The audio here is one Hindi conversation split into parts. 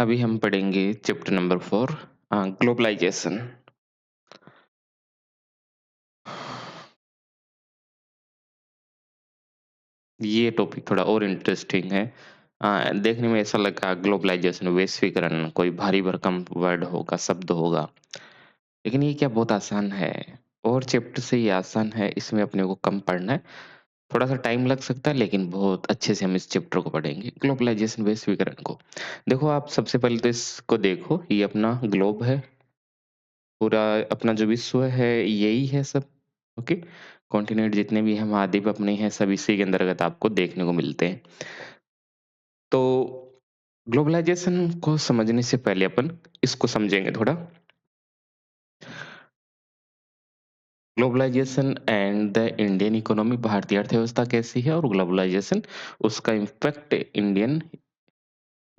अभी हम पढ़ेंगे चैप्टर नंबर 4 ग्लोबलाइजेशन। ये टॉपिक थोड़ा और इंटरेस्टिंग है। देखने में ऐसा लगा ग्लोबलाइजेशन वैश्वीकरण कोई भारी भरकम वर्ड होगा, शब्द होगा। लेकिन ये क्या बहुत आसान है और चैप्टर से ये आसान है, इसमें अपने को कम पढ़ना है। थोड़ा-सा टाइम लग सकता है लेकिन बहुत अच्छे से हम इस चैप्टर को पढ़ेंगे, ग्लोबलाइजेशन वैश्वीकरण को। देखो आप सबसे पहले तो इसको देखो, ये अपना ग्लोब है। पूरा अपना जो विश्व है यही है सब, ओके? कॉन्टिनेंट जितने भी हैं, महाद्वीप अपने हैं, सब इसी के अंतर्गत आपको देखने को मिलते हैं। तो ग्लोबलाइज़ेशन को समझने से पहले अपन इसको समझेंगे थोड़ा। Globalisation and the Indian economy, भारतीय अर्थव्यवस्था कैसी है और ग्लोबलाइज़ेशन उसका इम्पैक्ट इंडियन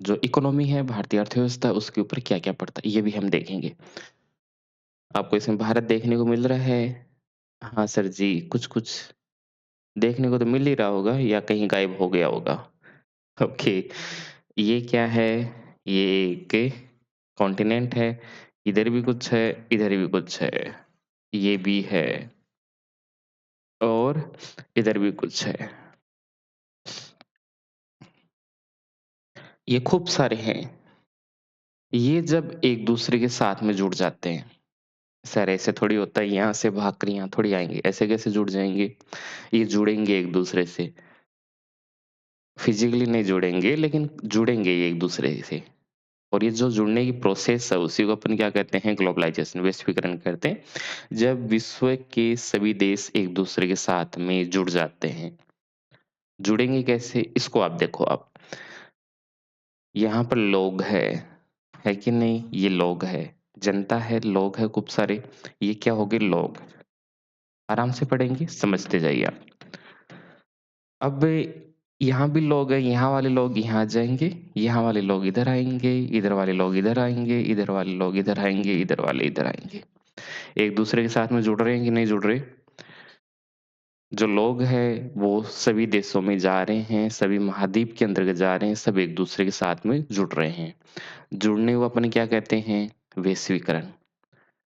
जो इकोनॉमी है, भारतीय अर्थव्यवस्था उसके ऊपर क्या-क्या पड़ता है, ये भी हम देखेंगे। आपको इसमें भारत देखने को मिल रहा है? हाँ सर जी, कुछ-कुछ देखने को तो मिल ही रहा होगा या कहीं गायब हो गया होगा। ओके, ये क्या है? ये एक कॉन्टिनेंट है, इधर भी कुछ है, इधर भी कुछ है, ये भी है और इधर भी कुछ है। ये खूब सारे हैं। ये जब एक-दूसरे के साथ में जुड़ जाते हैं, सर ऐसे थोड़ी होता है यहाँ से भाग कर यहाँ थोड़ी आएँगे, ऐसे कैसे जुड़ जाएँगे? ये जुड़ेंगे एक-दूसरे से, फिज़िकली नहीं जुड़ेंगे लेकिन जुड़ेंगे ये एक-दूसरे से। और ये जो जुड़ने की प्रोसेस है उसी को अपन क्या कहते हैं ग्लोबलाइजेशन वैश्वीकरण कहते हैं। जब विश्व के सभी देश एक दूसरे के साथ में जुड़ जाते हैं। जुड़ेंगे कैसे इसको आप देखो आप। यहाँ पर लोग है कि नहीं? ये लोग है, जनता है, लोग है खूब सारे। ये क्या हो गए लोग। आराम से पढ़ेंगे, समझते जाइए आप। अब यहाँ भी लोग हैं, यहाँ वाले लोग यहाँ आ जाएँगे, यहाँ वाले लोग इधर आएँगे, इधर वाले लोग इधर आएँगे, इधर वाले लोग इधर आएँगे, इधर वाले इधर आएँगे। एक-दूसरे के साथ में जुड़ रहे हैं कि नहीं जुड़ रहे? जो लोग हैं, वो सभी देशों में जा रहे हैं, सभी महाद्वीप के अंतर्गत जा रहे हैं, सब एक-दूसरे के साथ में जुड़ रहे हैं। जुड़ने को अपन क्या कहते हैं? वैश्वीकरण।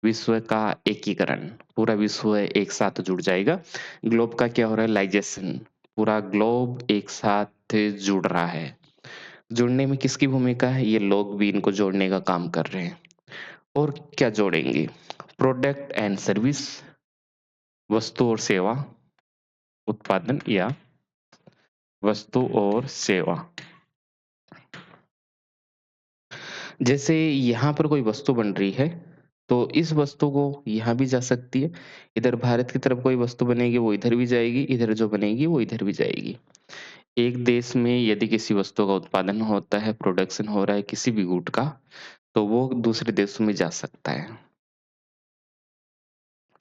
विश्व का एकीकरण, पूरा विश्व एक साथ जुड़ जाएगा। ग्लोब का क्या हो रहा है? लाइज़ेशन, पूरा ग्लोब एक साथ जुड़ रहा है। जुड़ने में किसकी भूमिका है? ये लोग भी इनको जोड़ने का काम कर रहे हैं। और क्या जोड़ेंगे? प्रोडक्ट एंड सर्विस, वस्तु और सेवा, उत्पादन या वस्तु और सेवा। जैसे यहाँ पर कोई वस्तु बन रही है, तो इस वस्तु को यहाँ भी जा सकती है। इधर भारत की तरफ कोई वस्तु बनेगी, वो इधर भी जाएगी, इधर जो बनेगी, वो इधर भी जाएगी। एक देश में यदि किसी वस्तु का उत्पादन होता है, प्रोडक्शन हो रहा है किसी भी गुड का, तो वो दूसरे देशों में जा सकता है।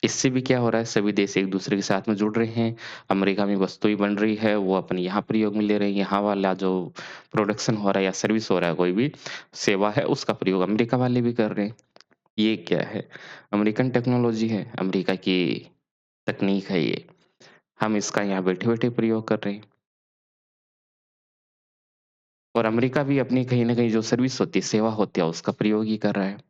इससे भी क्या हो रहा है, सभी देश एक-दूसरे के साथ में जुड़ रहे हैं। अमेरिका में वस्तुएँ बन रही है, वो अपन यहाँ प्रयोग में ले रहे हैं। यहाँ वाला जो प्रोडक्शन हो रहा है या सर्विस हो रहा है कोई भी सेवा है, उसका प्रयोग अमेरिका वाले भी कर रहे हैं। ये क्या है? अमेरिकन टेक्नोलॉजी है, अमेरिका की तकनीक है ये। हम इसका यहाँ बैठे-बैठे प्रयोग कर रहे हैं। और अमेरिका भी अपनी कहीं न कहीं जो सर्विस होती है, सेवा होती है, उसका प्रयोग ही कर रहा है।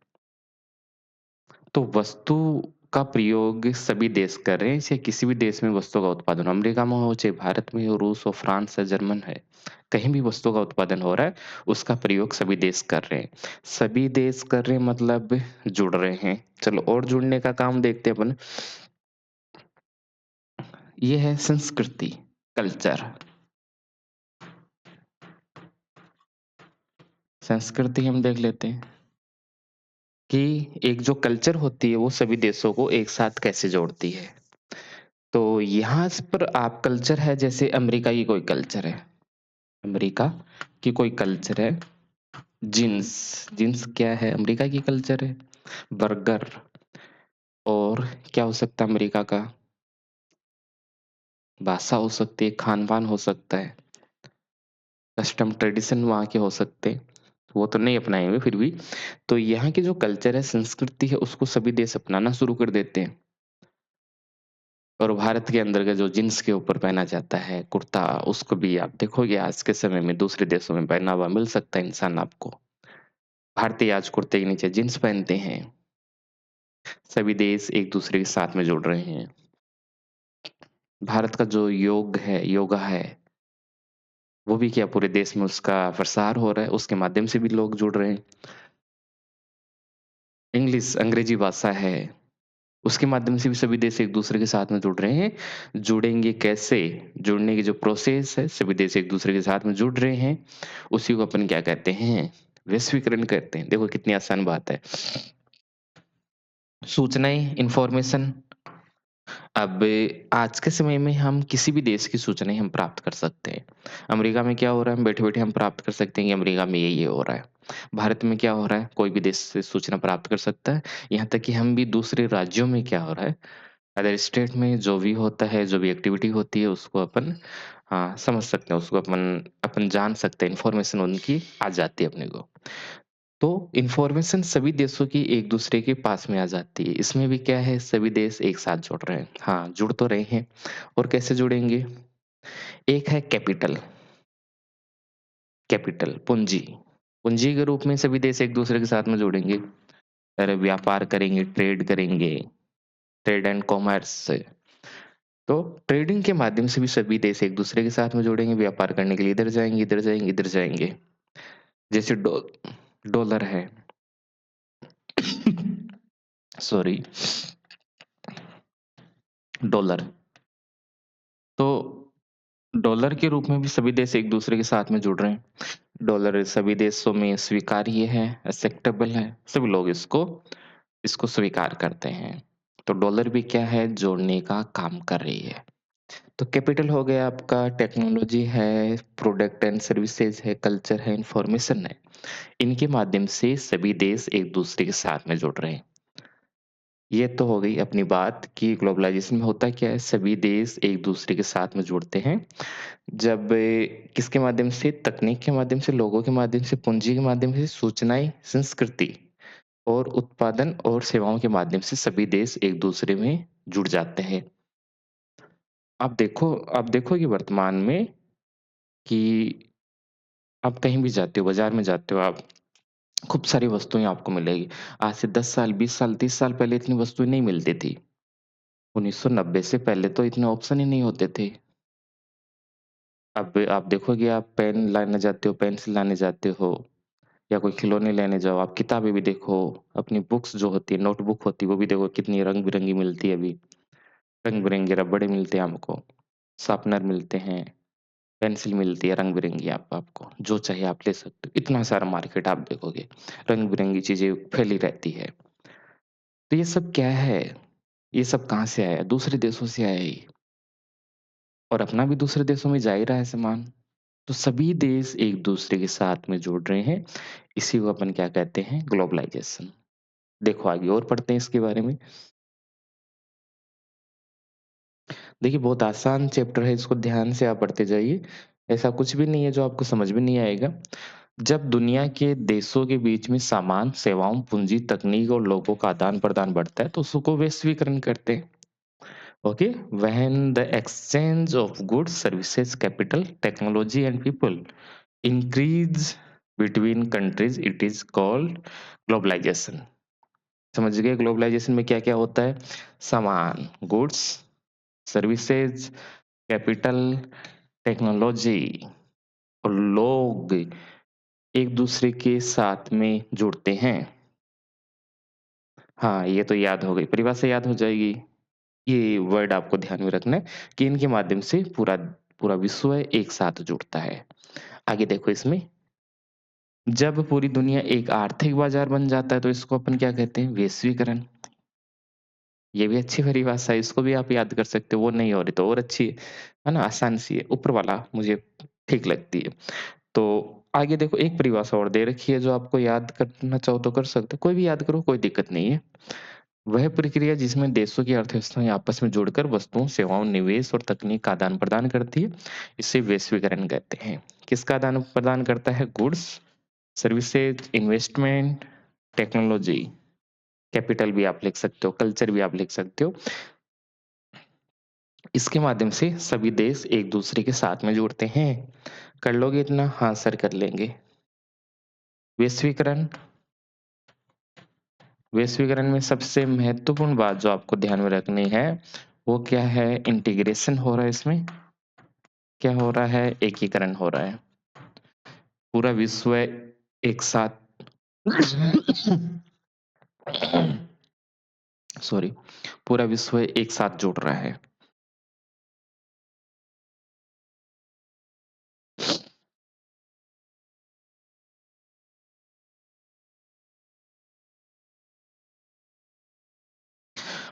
तो वस्तु का प्रयोग सभी देश कर रहे हैं, चाहे किसी भी देश में वस्तु का उत्पादन हो, अमेरिका में हो, चाहे भारत में हो, रूस हो, फ्रांस है, जर्मन है, कहीं भी वस्तु का उत्पादन हो रहा है, उसका प्रयोग सभी देश कर रहे हैं। सभी देश कर रहे हैं मतलब जुड़ रहे हैं। चलो और जुड़ने का काम देखते हैं अपन। ये है संस्कृति, कल्चर। संस्कृति हम देख लेते हैं कि एक जो कल्चर होती है, वो सभी देशों को एक साथ कैसे जोड़ती है। तो यहाँ पर आप कल्चर है जैसे अमेरिका की कोई कल्चर है। अमेरिका की कोई कल्चर है। जीन्स, जीन्स क्या है? अमेरिका की कल्चर है। बर्गर और क्या हो सकता है अमेरिका का? भाषा हो सकती है, खान-पान हो सकता है, कस्टम ट्रेडिशन वहाँ के हो सकते हैं। वो तो नहीं अपनाएँगे फिर भी। तो यहाँ की जो कल्चर है, संस्कृति है, उसको सभी देश अपनाना शुरू कर देते हैं। और भारत के अंदर का जो जीन्स के ऊपर पहना जाता है कुर्ता, उसको भी आप देखोगे आज के समय में दूसरे देशों में पहना हुआ मिल सकता है इंसान आपको। भारतीय आज कुर्ते के नीचे जीन्स पहनते हैं। सभी देश एक-दूसरे के साथ में जुड़ रहे हैं। भारत का जो योगा है, वो भी क्या पूरे देश में उसका प्रसार हो रहा है, उसके माध्यम से भी लोग जुड़ रहे हैं। इंग्लिश अंग्रेजी भाषा है, उसके माध्यम से भी सभी देश एक-दूसरे के साथ में जुड़ रहे हैं। जुड़ेंगे कैसे? जुड़ने की जो प्रोसेस है, सभी देश एक-दूसरे के साथ में जुड़ रहे हैं, उसी को अपन क्या कहते हैं? वैश्वीकरण कहते हैं। देखो कितनी आसान बात है। सूचनाएँ, इन्फॉर्मेशन अब आज के समय में हम किसी भी देश की सूचनाएँ हम प्राप्त कर सकते हैं। अमेरिका में क्या हो रहा है, हम बैठे-बैठे हम प्राप्त कर सकते हैं कि अमेरिका में ये हो रहा है। भारत में क्या हो रहा है, कोई भी देश से सूचना प्राप्त कर सकता है। यहाँ तक कि हम भी दूसरे राज्यों में क्या हो रहा है, अदर स्टेट में जो भी होता है, जो भी एक्टिविटी होती है, उसको अपन समझ सकते हैं, उसको अपन अपन जान सकते हैं, इन्फॉर्मेशन उनकी आ जाती है अपने को। तो इन्फॉर्मेशन सभी देशों की एक-दूसरे के पास में आ जाती है। इसमें भी क्या है, सभी देश एक साथ जुड़ रहे हैं। हाँ, जुड़ तो रहे हैं और कैसे जुड़ेंगे? एक है कैपिटल, कैपिटल पूँजी। पूँजी के रूप में सभी देश एक-दूसरे के साथ में जुड़ेंगे। अरे व्यापार करेंगे, ट्रेड करेंगे, ट्रेड एंड कॉमर्स। तो ट्रेडिंग के माध्यम से भी सभी देश एक-दूसरे के साथ में जुड़ेंगे, व्यापार करने के लिए इधर जाएँगे, इधर जाएँगे, इधर जाएँगे। जैसे डॉलर है। Sorry, dollar. तो डॉलर के रूप में भी सभी देश एक-दूसरे के साथ में जुड़ रहे हैं। डॉलर सभी देशों में स्वीकार्य है, एक्सेप्टेबल है, सभी लोग इसको इसको स्वीकार करते हैं। तो डॉलर भी क्या है, जोड़ने का काम कर रही है। तो कैपिटल हो गया आपका, टेक्नोलॉजी है, प्रोडक्ट एंड सर्विसेज है, कल्चर है, इन्फॉर्मेशन है। इनके माध्यम से सभी देश एक-दूसरे के साथ में जुड़ रहे हैं। ये तो हो गई अपनी बात कि ग्लोबलाइज़ेशन में होता क्या है, सभी देश एक-दूसरे के साथ में जुड़ते हैं। जब किसके माध्यम से? तकनीक के माध्यम से, लोगों के माध्यम से, पूँजी के माध्यम से, सूचनाएँ, संस्कृति और उत्पादन और सेवाओं के माध्यम से सभी देश एक-दूसरे में जुड़ जाते हैं। आप देखो कि वर्तमान में कि आप कहीं भी जाते हो, बाज़ार में जाते हो आप, खूब सारी वस्तुएँ आपको मिलेगी। आज से 10 साल, 20 साल, 30 साल पहले इतनी वस्तुएँ नहीं मिलती थी। 1990 से पहले तो इतने ऑप्शन ही नहीं होते थे। अब आप देखोगे, आप पेन लाने जाते हो, पेंसिल लाने जाते हो या कोई खिलौने लेने जाओ, आप किताबें भी देखो, अपनी बुक्स जो होती है, नोटबुक होती है, वो भी देखो कितनी रंग-बिरंगी मिलती है अभी। रंग-बिरंगे रबड़ मिलते हैं हमको, शार्पनर मिलते हैं, पेंसिल मिलती है रंग-बिरंगी आपको, जो चाहिए आप ले सकते हो। इतना सारा मार्केट आप देखोगे, रंग-बिरंगी चीज़ें फैली रहती है। तो ये सब क्या है? ये सब कहाँ से आया? दूसरे देशों से आया ये और अपना भी दूसरे देशों में जा ही रहा है सामान। तो सभी देश एक-दूसरे के साथ में जुड़ रहे हैं। इसी को अपन क्या कहते हैं? ग्लोबलाइज़ेशन। देखो आगे और पढ़ते हैं इसके बारे में। देखिए बहुत आसान चैप्टर है, इसको ध्यान से आप पढ़ते जाइए। ऐसा कुछ भी नहीं है जो आपको समझ में नहीं आएगा। जब दुनिया के देशों के बीच में सामान, सेवाओं, पूँजी, तकनीक और लोगों का आदान-प्रदान बढ़ता है तो उसको वैश्वीकरण कहते हैं। Okay? When the exchange of goods, services, capital, technology and people increase between countries, it is called globalisation. समझ गए ग्लोबलाइजेशन में क्या क्या होता है? सामान, गुड्स, सर्विसेज, कैपिटल, टेक्नोलॉजी और लोग एक दूसरे के साथ में जुड़ते हैं। हाँ, ये तो याद हो गई, परिभाषा याद हो जाएगी। ये वर्ड आपको ध्यान में रखना है कि इनके माध्यम से पूरा पूरा विश्व एक साथ जुड़ता है। आगे देखो इसमें, जब पूरी दुनिया एक आर्थिक बाजार बन जाता है तो इसको अपन क्या कहते हैं? वैश्वीकरण। ये भी अच्छी परिभाषा है, इसको भी आप याद कर सकते हो, वो नहीं हो रही तो और अच्छी है ना? आसान सी है, ऊपर वाला मुझे ठीक लगती है। तो आगे देखो एक परिभाषा और दे रखी है जो आपको याद करना चाहो तो कर सकते हो, कोई भी याद करो कोई दिक्कत नहीं है। वह प्रक्रिया जिसमें देशों की अर्थव्यवस्थाएँ आपस में जुड़कर वस्तुओं, सेवाओं, निवेश और तकनीक का आदान-प्रदान करती है, इसे वैश्वीकरण कहते हैं। किसका आदान-प्रदान करता है? Goods, services, investment, technology, capital भी आप लिख सकते हो, कल्चर भी आप लिख सकते हो। इसके माध्यम से सभी देश एक-दूसरे के साथ में जुड़ते हैं। कर लोगे इतना? हाँ सर, कर लेंगे। वैश्वीकरण वैश्वीकरण में सबसे महत्वपूर्ण बात जो आपको ध्यान में रखनी है, वो क्या है? इंटीग्रेशन हो रहा है इसमें। क्या हो रहा है? एकीकरण हो रहा है। पूरा विश्व एक साथ सॉरी, पूरा विश्व एक साथ जुड़ रहा है।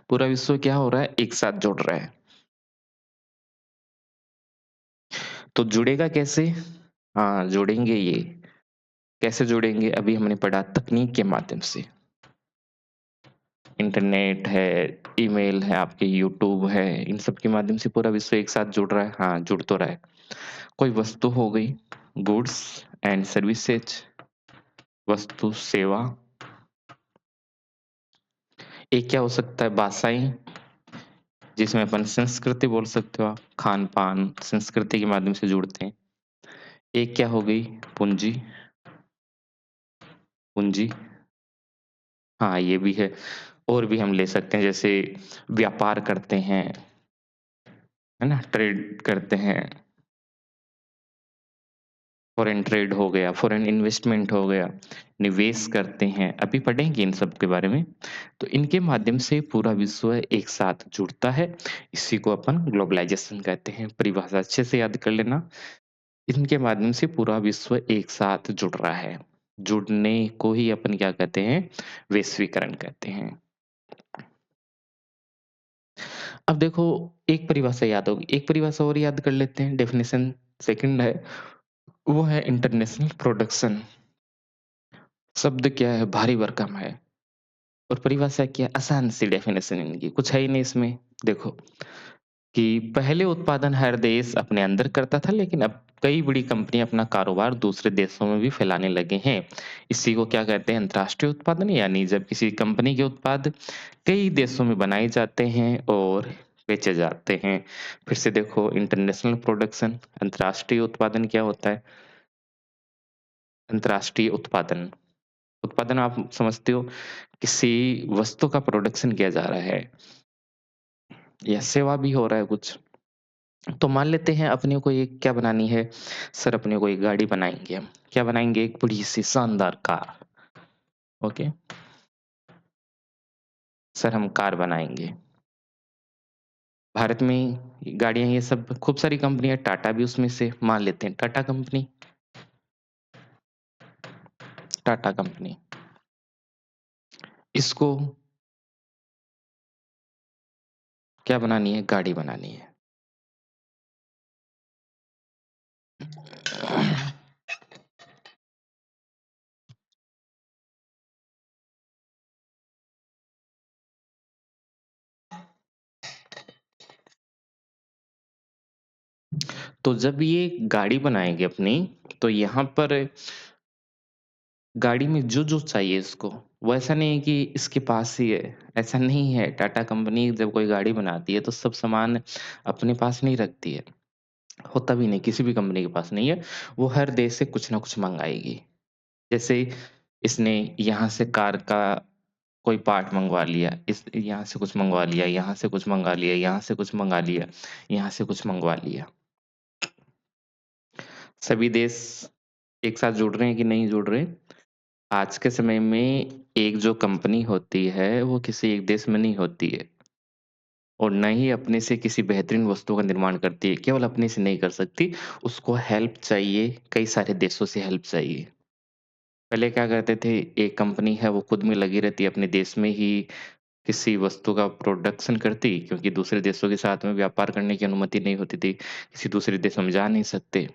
पूरा विश्व क्या हो रहा है? एक साथ जुड़ रहा है। तो जुड़ेगा कैसे? हाँ, जुड़ेंगे ये। कैसे जुड़ेंगे? अभी हमने पढ़ा तकनीक के माध्यम से। इंटरनेट है, ईमेल है, आपके यूट्यूब है, इन सब के माध्यम से पूरा विश्व एक साथ जुड़ रहा है। हाँ, जुड़ तो रहा है। कोई वस्तु हो गई, गुड्स एंड सर्विसेज, वस्तु, सेवा। एक क्या हो सकता है? भाषाएँ, जिसमें अपन संस्कृति बोल सकते हो आप, खान-पान, संस्कृति के माध्यम से जुड़ते हैं। एक क्या हो गई? पूँजी, पूँजी। हाँ, ये भी है। और भी हम ले सकते हैं, जैसे व्यापार करते हैं, है ना? ट्रेड करते हैं, फॉरेन ट्रेड हो गया, फॉरेन इन्वेस्टमेंट हो गया, निवेश करते हैं, अभी पढ़ेंगे इन सब के बारे में। तो इनके माध्यम से पूरा विश्व एक साथ जुड़ता है, इसी को अपन ग्लोबलाइज़ेशन कहते हैं। परिभाषा अच्छे से याद कर लेना। इनके माध्यम से पूरा विश्व एक साथ जुड़ रहा है। जुड़ने को ही अपन क्या कहते हैं? वैश्वीकरण कहते हैं। अब देखो, एक परिभाषा याद होगी, एक परिभाषा और याद कर लेते हैं, डेफिनिशन सेकंड है, वो है इंटरनेशनल प्रोडक्शन। शब्द क्या है? भारी भरकम है। और परिभाषा क्या है? आसान सी डेफिनेशन इनकी, कुछ है ही नहीं इसमें। देखो कि पहले उत्पादन हर देश अपने अंदर करता था, लेकिन अब कई बड़ी कंपनियां अपना कारोबार दूसरे देशों में भी फैलाने लगे हैं। इसी को क्या कहते हैं? अंतर्राष्ट्रीय उत्पादन, यानी जब किसी कंपनी के उत्पाद कई देशों में बनाए जाते हैं और बेचे जाते हैं। फिर से देखो, इंटरनेशनल प्रोडक्शन, अंतर्राष्ट्रीय उत्पादन क्या होता है? अंतर्राष्ट्रीय उत्पादन, उत्पादन आप समझते हो, किसी वस्तु का प्रोडक्शन किया जा रहा है या सेवा भी हो रहा है कुछ। तो मान लेते हैं अपने को एक क्या बनानी है? सर, अपने को एक गाड़ी बनाएँगे हम। क्या बनाएँगे? एक बड़ी-सी शानदार कार। ओके, सर हम कार बनाएँगे। भारत में गाड़ियाँ ये सब खूब सारी कंपनियाँ, टाटा भी उसमें से, मान लेते हैं टाटा कंपनी, टाटा कंपनी। इसको क्या बनानी है? गाड़ी बनानी है। तो जब ये गाड़ी बनाएँगे अपनी, तो यहाँ पर गाड़ी में जो-जो चाहिए इसको, वो ऐसा नहीं है कि इसके पास ही है, ऐसा नहीं है। टाटा कंपनी जब कोई गाड़ी बनाती है, तो सब सामान अपने पास नहीं रखती है, होता भी नहीं, किसी भी कंपनी के पास नहीं है। वो हर देश से कुछ ना कुछ मँगाएगी। जैसे इसने यहाँ से कार का कोई पार्ट मँगवा लिया, इस यहाँ से कुछ मँगवा लिया, यहाँ से कुछ मँगा लिया, यहाँ से कुछ मँगा लिया, यहाँ से कुछ मँगवा लिया। सभी देश एक साथ जुड़ रहे हैं कि नहीं जुड़ रहे? आज के समय में एक जो कंपनी होती है, वो किसी एक देश में नहीं होती है और ना ही अपने से किसी बेहतरीन वस्तु का निर्माण करती है। केवल अपने से नहीं कर सकती, उसको हेल्प चाहिए, कई सारे देशों से हेल्प चाहिए। पहले क्या करते थे, एक कंपनी है वो खुद में लगी रहती, अपने देश में ही किसी वस्तु का प्रोडक्शन करती, क्योंकि दूसरे देशों के साथ में व्यापार करने की अनुमति नहीं होती थी, किसी दूसरे देशों में जा नहीं सकते।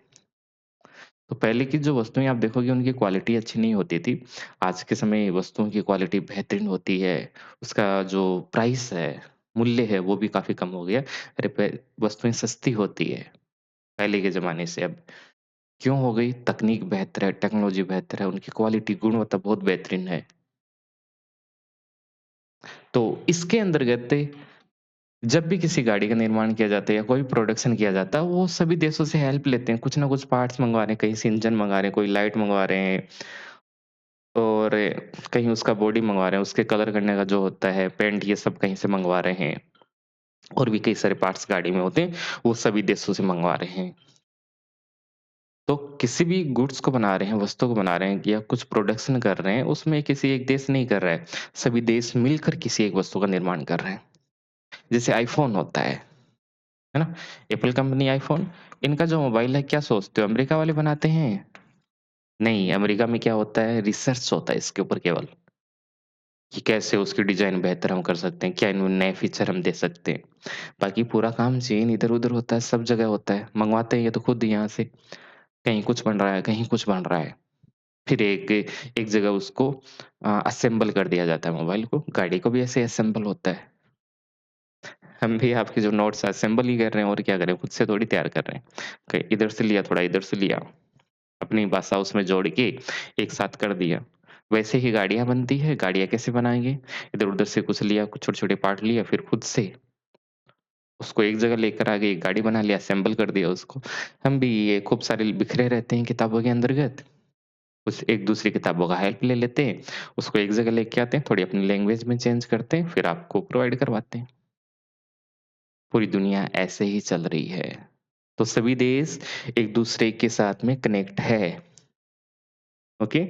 तो पहले की जो वस्तुएँ आप देखोगे उनकी क्वालिटी अच्छी नहीं होती थी। आज के समय वस्तुओं की क्वालिटी बेहतरीन होती है। उसका जो प्राइस है, मूल्य है वो भी काफ़ी कम हो गया। अरे पे वस्तुएँ सस्ती होती है, पहले के ज़माने से अब। क्यों हो गई? तकनीक बेहतर है, टेक्नोलॉजी बेहतर है, उनकी क्वालिटी गुणवत्ता बहुत बेहतरीन है। तो इसके अंतर्गत जब भी किसी गाड़ी का निर्माण किया जाता है या कोई प्रोडक्शन किया जाता है, वो सभी देशों से हेल्प लेते हैं। कुछ ना कुछ पार्ट्स मँगवा रहे हैं, कहीं से इंजन मँगा रहे हैं, कोई लाइट मँगवा रहे हैं। और और कहीं उसका बॉडी मँगवा रहे हैं, उसके कलर करने का जो होता है, पेंट ये सब कहीं से मँगवा रहे हैं। और भी कई सारे पार्ट्स गाड़ी में होते हैं, वो सभी देशों से मँगवा रहे हैं। तो किसी भी गुड्स को बना रहे हैं, वस्तु को बना रहे हैं या कुछ प्रोडक्शन कर रहे हैं, उसमें किसी एक देश नहीं कर रहा है, सभी देश मिलकर किसी एक वस्तु का निर्माण कर रहे हैं। जैसे आईफ़ोन होता है ना? एप्पल कंपनी आईफ़ोन, इनका जो मोबाइल है क्या सोचते हो अमेरिका वाले बनाते हैं? नहीं, अमेरिका में क्या होता है रिसर्च होता है इसके ऊपर केवल, कि कैसे उसकी डिज़ाइन बेहतर हम कर सकते हैं, क्या इनमें नए फीचर हम दे सकते हैं। बाकी पूरा काम चीन इधर-उधर होता है, सब जगह होता है, मँगवाते हैं ये तो खुद यहाँ से, कहीं कुछ बन रहा है, कहीं कुछ बन रहा है। फिर एक एक जगह उसको असेंबल कर दिया जाता है मोबाइल को, गाड़ी को भी ऐसे असेंबल होता है। हम भी आपके जो नोट्स असेंबल ही कर रहे हैं और क्या करें, खुद से थोड़ी तैयार कर रहे हैं। कहीं इधर से लिया, थोड़ा इधर से लिया, अपनी भाषा उसमें जोड़ के एक साथ कर दिया। वैसे ही गाड़ियाँ बनती है, गाड़ियाँ कैसे बनाएँगे? इधर-उधर से कुछ लिया, कुछ छोटे-छोटे पार्ट लिया, फिर खुद से उसको एक जगह लेकर आ गए, एक गाड़ी बना लिया, असेंबल कर दिया उसको। हम भी ये खूब सारे बिखरे रहते हैं किताबों के अंतर्गत, कुछ एक दूसरी किताबों का हेल्प ले लेते हैं, उसको एक जगह लेके आते हैं, थोड़ी अपनी लैंग्वेज में चेंज करते हैं, फिर आपको प्रोवाइड करवाते हैं। पूरी दुनिया ऐसे ही चल रही है। तो सभी देश एक दूसरे के साथ में कनेक्ट है। ओके?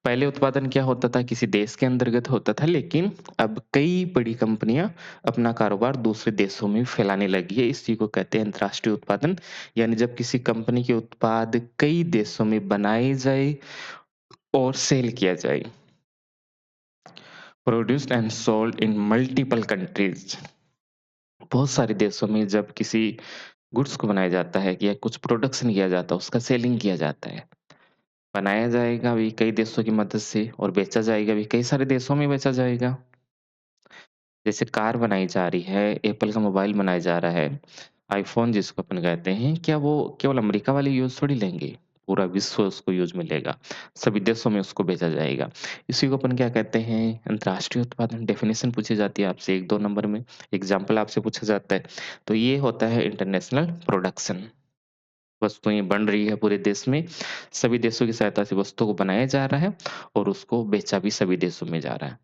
पहले उत्पादन क्या होता था, किसी देश के अंतर्गत होता था, लेकिन अब कई बड़ी कंपनियाँ अपना कारोबार दूसरे देशों में फैलाने लगी है। इसी को कहते हैं अंतर्राष्ट्रीय उत्पादन, यानी जब किसी कंपनी के उत्पाद कई देशों में बनाए जाए और सेल किया जाए। Produced and sold in multiple countries. बहुत सारे देशों में जब किसी गुड्स को बनाया जाता है या कुछ प्रोडक्शन किया जाता है, उसका सेलिंग किया जाता है। बनाया जाएगा भी कई देशों की मदद से और बेचा जाएगा भी कई सारे देशों में बेचा जाएगा। जैसे कार बनाई जा रही है, एप्पल का मोबाइल बनाया जा रहा है, आईफ़ोन जिसको अपन कहते हैं, क्या वो केवल अमेरिका वाले यूज़ थोड़ी लेंगे? पूरा विश्व उसको यूज़ में लेगा, सभी देशों में उसको बेचा जाएगा। इसी को अपन क्या कहते हैं, अंतर्राष्ट्रीय उत्पादन। डेफ़िनिशन पूछी जाती है आपसे 1-2 नंबर में, एग्ज़ाम्पल आपसे पूछा जाता है। तो ये होता है इंटरनेशनल प्रोडक्शन। वस्तुएँ बन रही है पूरे देश में, सभी देशों की सहायता से वस्तुओं को बनाया जा रहा है और उसको बेचा भी सभी देशों में जा रहा है।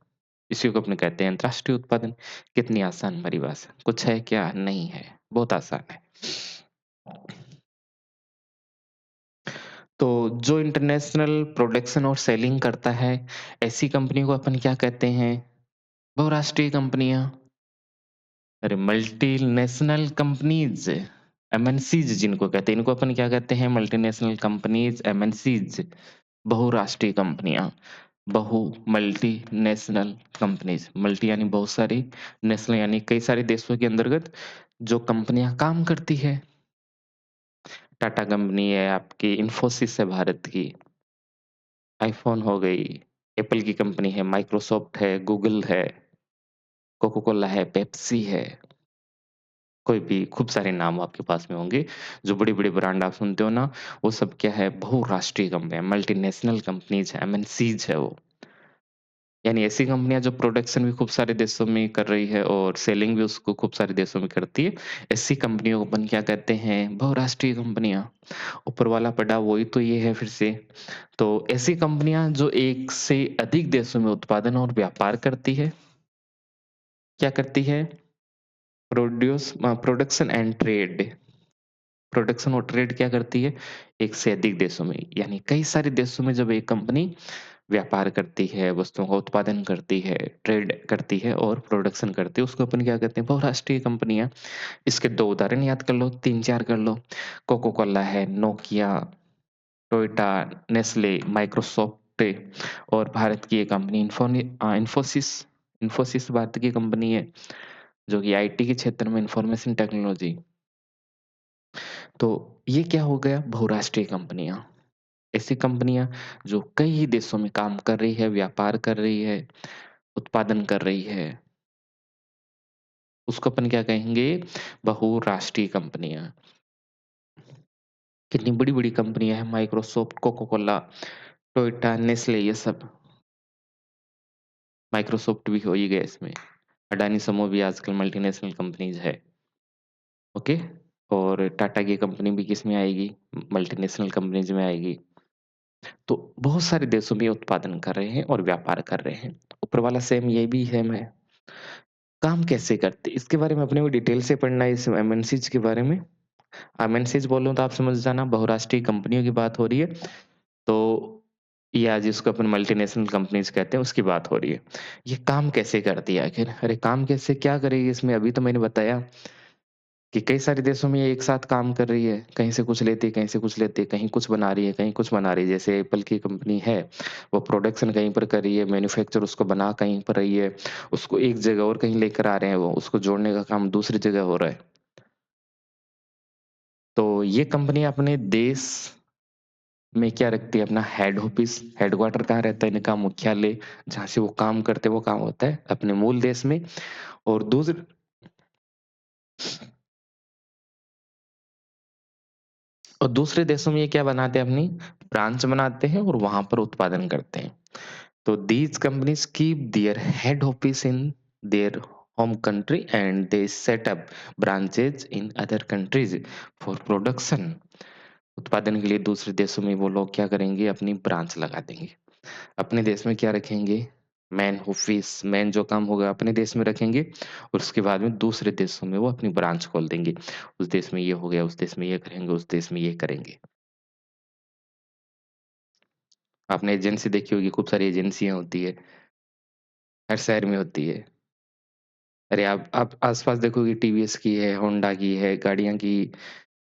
इसी को अपने कहते हैं अंतर्राष्ट्रीय उत्पादन। कितनी आसान परिभाषा, कुछ है क्या? नहीं है, बहुत आसान है। तो जो इंटरनेशनल प्रोडक्शन और सेलिंग करता है, ऐसी कंपनी को अपन क्या कहते हैं? बहुराष्ट्रीय कंपनियाँ। अरे मल्टीनेशनल कंपनीज़, एमएनसीज़ जिनको कहते हैं, इनको अपन क्या कहते हैं? मल्टीनेशनल कंपनीज़, एमएनसीज़, बहुराष्ट्रीय कंपनियाँ। मल्टीनेशनल कंपनीज़, मल्टी यानी बहुत सारी, नेशनल यानी कई सारे देशों के अंतर्गत जो कंपनियाँ काम करती है। टाटा कंपनी है आपकी, इन्फोसिस है भारत की, आईफ़ोन हो गई, एप्पल की कंपनी है, माइक्रोसॉफ्ट है, गूगल है, कोका कोला है, पेप्सी है। कोई भी खूब सारे नाम आपके पास में होंगे, जो बड़ी-बड़ी ब्रांड आप सुनते हो ना, वो सब क्या है बहुराष्ट्रीय कंपनियाँ, मल्टीनेशनल कंपनीज़ है, एमएनसीज़ है वो। यानी ऐसी कंपनियाँ जो प्रोडक्शन भी खूब सारे देशों में कर रही है और सेलिंग भी उसको खूब सारे देशों में करती है। ऐसी कंपनियों को अपन क्या कहते हैं? बहुराष्ट्रीय कंपनियाँ। ऊपर वाला पड़ा वही तो ये है फिर से। तो ऐसी कंपनियाँ जो एक से अधिक देशों में उत्पादन और व्यापार करती है, क्या करती है? Production and trade. प्रोडक्शन और ट्रेड क्या करती है? एक से अधिक देशों में, यानी कई सारे देशों में जब एक कंपनी व्यापार करती है, वस्तुओं का उत्पादन करती है, ट्रेड करती है और प्रोडक्शन करती है, उसको अपन क्या कहते हैं? बहुराष्ट्रीय कंपनियाँ। इसके 2 उदाहरण याद कर लो, 3-4 कर लो। कोका कोला है, नोकिया, टोयोटा, नेस्ले, माइक्रोसॉफ्ट और भारत की एक कंपनी इन्फोसिस। इन्फोसिस भारत की कंपनी है, जो कि आईटी के क्षेत्र में इन्फॉर्मेशन टेक्नोलॉजी। तो ये क्या हो गया? बहुराष्ट्रीय कंपनियाँ। ऐसी कंपनियाँ जो कई देशों में काम कर रही है, व्यापार कर रही है, उत्पादन कर रही है, उसको अपन क्या कहेंगे? बहुराष्ट्रीय कंपनियाँ। कितनी बड़ी-बड़ी कंपनियाँ हैं Microsoft, Coca Cola, Toyota, Nestle ये सब। माइक्रोसॉफ्ट भी हो ही गया इसमें। अडानी समूह भी आजकल मल्टीनेशनल कंपनीज़ है। ओके? और टाटा की कंपनी भी किसमें आएगी? मल्टीनेशनल कंपनीज़ में आएगी। तो बहुत सारे देशों में ये उत्पादन कर रहे हैं और व्यापार कर रहे हैं। ऊपर वाला सेम ये भी है मैं काम कैसे करते इसके बारे में अपने को डिटेल से पढ़ना है इस एमएनसीज़ के बारे में। एमएनसीज़ बोलूँ तो आप समझ जाना बहुराष्ट्रीय कंपनियों की बात हो रही है। तो या जिसको अपन मल्टीनेशनल कंपनीज़ कहते हैं उसकी बात हो रही है। ये काम कैसे करती है आखिर? अरे काम कैसे क्या करेगी इसमें अभी तो मैंने बताया कि कई सारे देशों में ये एक साथ काम कर रही है। कहीं से कुछ लेती है, कहीं से कुछ लेती है, कहीं कुछ बना रही है, कहीं कुछ बना रही है। जैसे एप्पल की कंपनी है, वो प्रोडक्शन कहीं पर कर रही है, मैन्युफैक्चर उसको बना कहीं पर रही है, उसको एक जगह और कहीं लेकर आ रहे हैं वो, उसको जोड़ने का काम दूसरी जगह हो रहा है। तो ये कंपनी अपने देश में क्या रखती है अपना हेड ऑफिस, हेडक्वार्टर कहाँ रहता है इनका मुख्यालय, जहाँ से वो काम करते हैं वो काम होता है अपने मूल देश में और दूसरे देशों में ये क्या बनाते हैं अपनी ब्रांच बनाते हैं और वहां पर उत्पादन करते हैं। तो these companies keep their head office in their home country and they set up branches in other countries for production। उत्पादन के लिए दूसरे देशों में वो लोग क्या करेंगे अपनी ब्रांच लगा देंगे। अपने देश में क्या रखेंगे मैन ऑफिस मैन जो काम होगा अपने देश में रखेंगे और उसके बाद में दूसरे देशों में वो अपनी ब्रांच खोल देंगे। उस देश में ये हो गया, उस देश में ये करेंगे, उस देश में ये करेंगे। आपने एजेंसी देखी होगी, खूब सारी एजेंसियां होती है, हर शहर में होती है। अरे आप आस-पास देखोगे टीवीएस की है, होंडा की है, गाड़ियाँ की,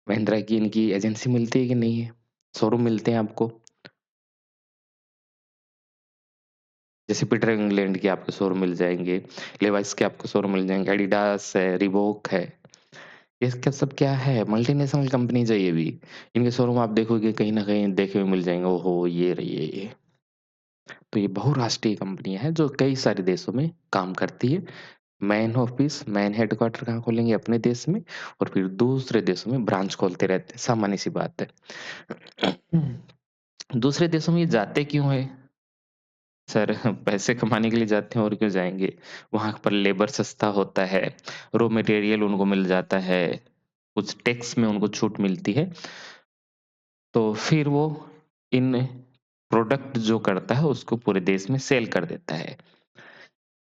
महिंद्रा की इनकी एजेंसी मिलती है कि नहीं है? शोरूम मिलते हैं आपको। जैसे पीटर इंग्लैंड के आपको शोरूम मिल जाएँगे, लेवाइस के आपको शोरूम मिल जाएँगे, एडिडास है, रिबॉक है। ये क्या सब क्या है? मल्टीनेशनल कंपनीज़ है ये भी। इनके शोरूम आप देखोगे कहीं न कहीं देखे हुए मिल जाएँगे। ओहो! ये रही है ये। तो ये बहुराष्ट्रीय कंपनियाँ हैं जो कई सारे देशों में काम करती है। मेन ऑफिस, मेन हेडक्वार्टर कहाँ खोलेंगे? अपने देश में और फिर दूसरे देशों में ब्रांच खोलते रहते हैं, सामान्य-सी बात है। दूसरे देशों में ये जाते क्यों हैं? सर पैसे कमाने के लिए जाते हैं और क्यों जाएँगे? वहाँ पर लेबर सस्ता होता है, रॉ मटेरियल उनको मिल जाता है, कुछ टैक्स में उनको छूट मिलती है, तो फिर वो इन प्रोडक्ट जो करता है उसको पूरे देश में सेल कर देता है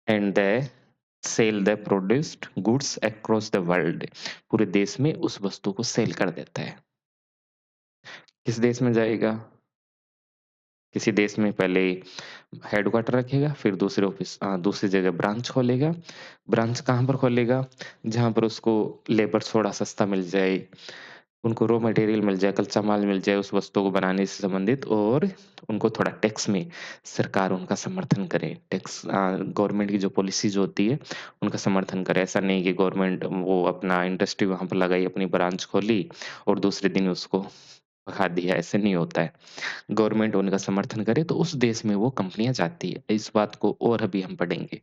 and they sell the produced goods across the world. पूरे देश में उस वस्तु को सेल कर देता है। किस देश में जाएगा? किसी देश में पहले हेडक्वार्टर रखेगा, फिर दूसरी जगह ब्रांच खोलेगा। ब्रांच कहाँ पर खोलेगा? जहाँ पर उसको लेबर थोड़ा सस्ता मिल जाए, उनको रॉ मटेरियल मिल जाए, कच्चा माल मिल जाए उस वस्तु को बनाने से संबंधित और उनको थोड़ा टैक्स में सरकार उनका समर्थन करे। गवर्नमेंट की जो पॉलिसीज़ होती है, उनका समर्थन करे। ऐसा नहीं कि गवर्नमेंट वो अपना इंडस्ट्री वहाँ पर लगाई, अपनी ब्रांच खोली और दूसरे दिन उसको भगा दिया, ऐसे नहीं होता है। गवर्नमेंट उनका समर्थन करे तो उस देश में वो कंपनियाँ जाती है। इस बात को और अभी हम पढ़ेंगे।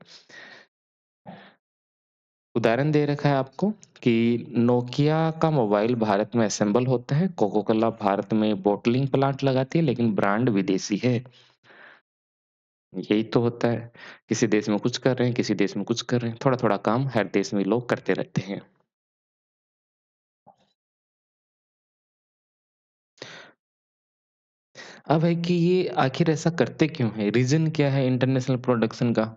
उदाहरण दे रखा है आपको कि नोकिया का मोबाइल भारत में असेंबल होता है, कोका कोला भारत में बॉटलिंग प्लांट लगाती है लेकिन ब्रांड विदेशी है। यही तो होता है। किसी देश में कुछ कर रहे हैं, किसी देश में कुछ कर रहे हैं। थोड़ा-थोड़ा काम हर देश में लोग करते रहते हैं। अब है कि ये आखिर ऐसा करते क्यों हैं? रीज़न क्या है इंटरनेशनल प्रोडक्शन का?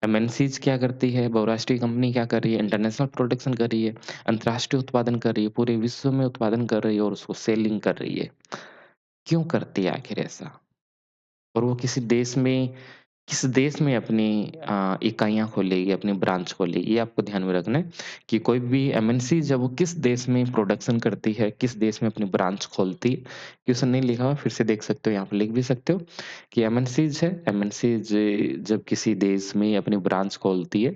एमएनसीज़ क्या करती है, बहुराष्ट्रीय कंपनी क्या कर रही है, इंटरनेशनल प्रोडक्शन कर रही है, अंतर्राष्ट्रीय उत्पादन कर रही है, पूरे विश्व में उत्पादन कर रही है और उसको सेलिंग कर रही है। क्यों करती है आखिर ऐसा? और वो किस देश में अपनी इकाइयाँ खोलेगी, अपनी ब्रांच खोलेगी, ये आपको ध्यान में रखना है कि कोई भी एमएनसी जब वो किस देश में प्रोडक्शन करती है, किस देश में अपनी ब्रांच खोलती है, क्वेश्चन नहीं लिखा हुआ, फिर से देख सकते हो, यहाँ पे लिख भी सकते हो कि एमएनसीज़ है, एमएनसीज़ जब किसी देश में अपनी ब्रांच खोलती है,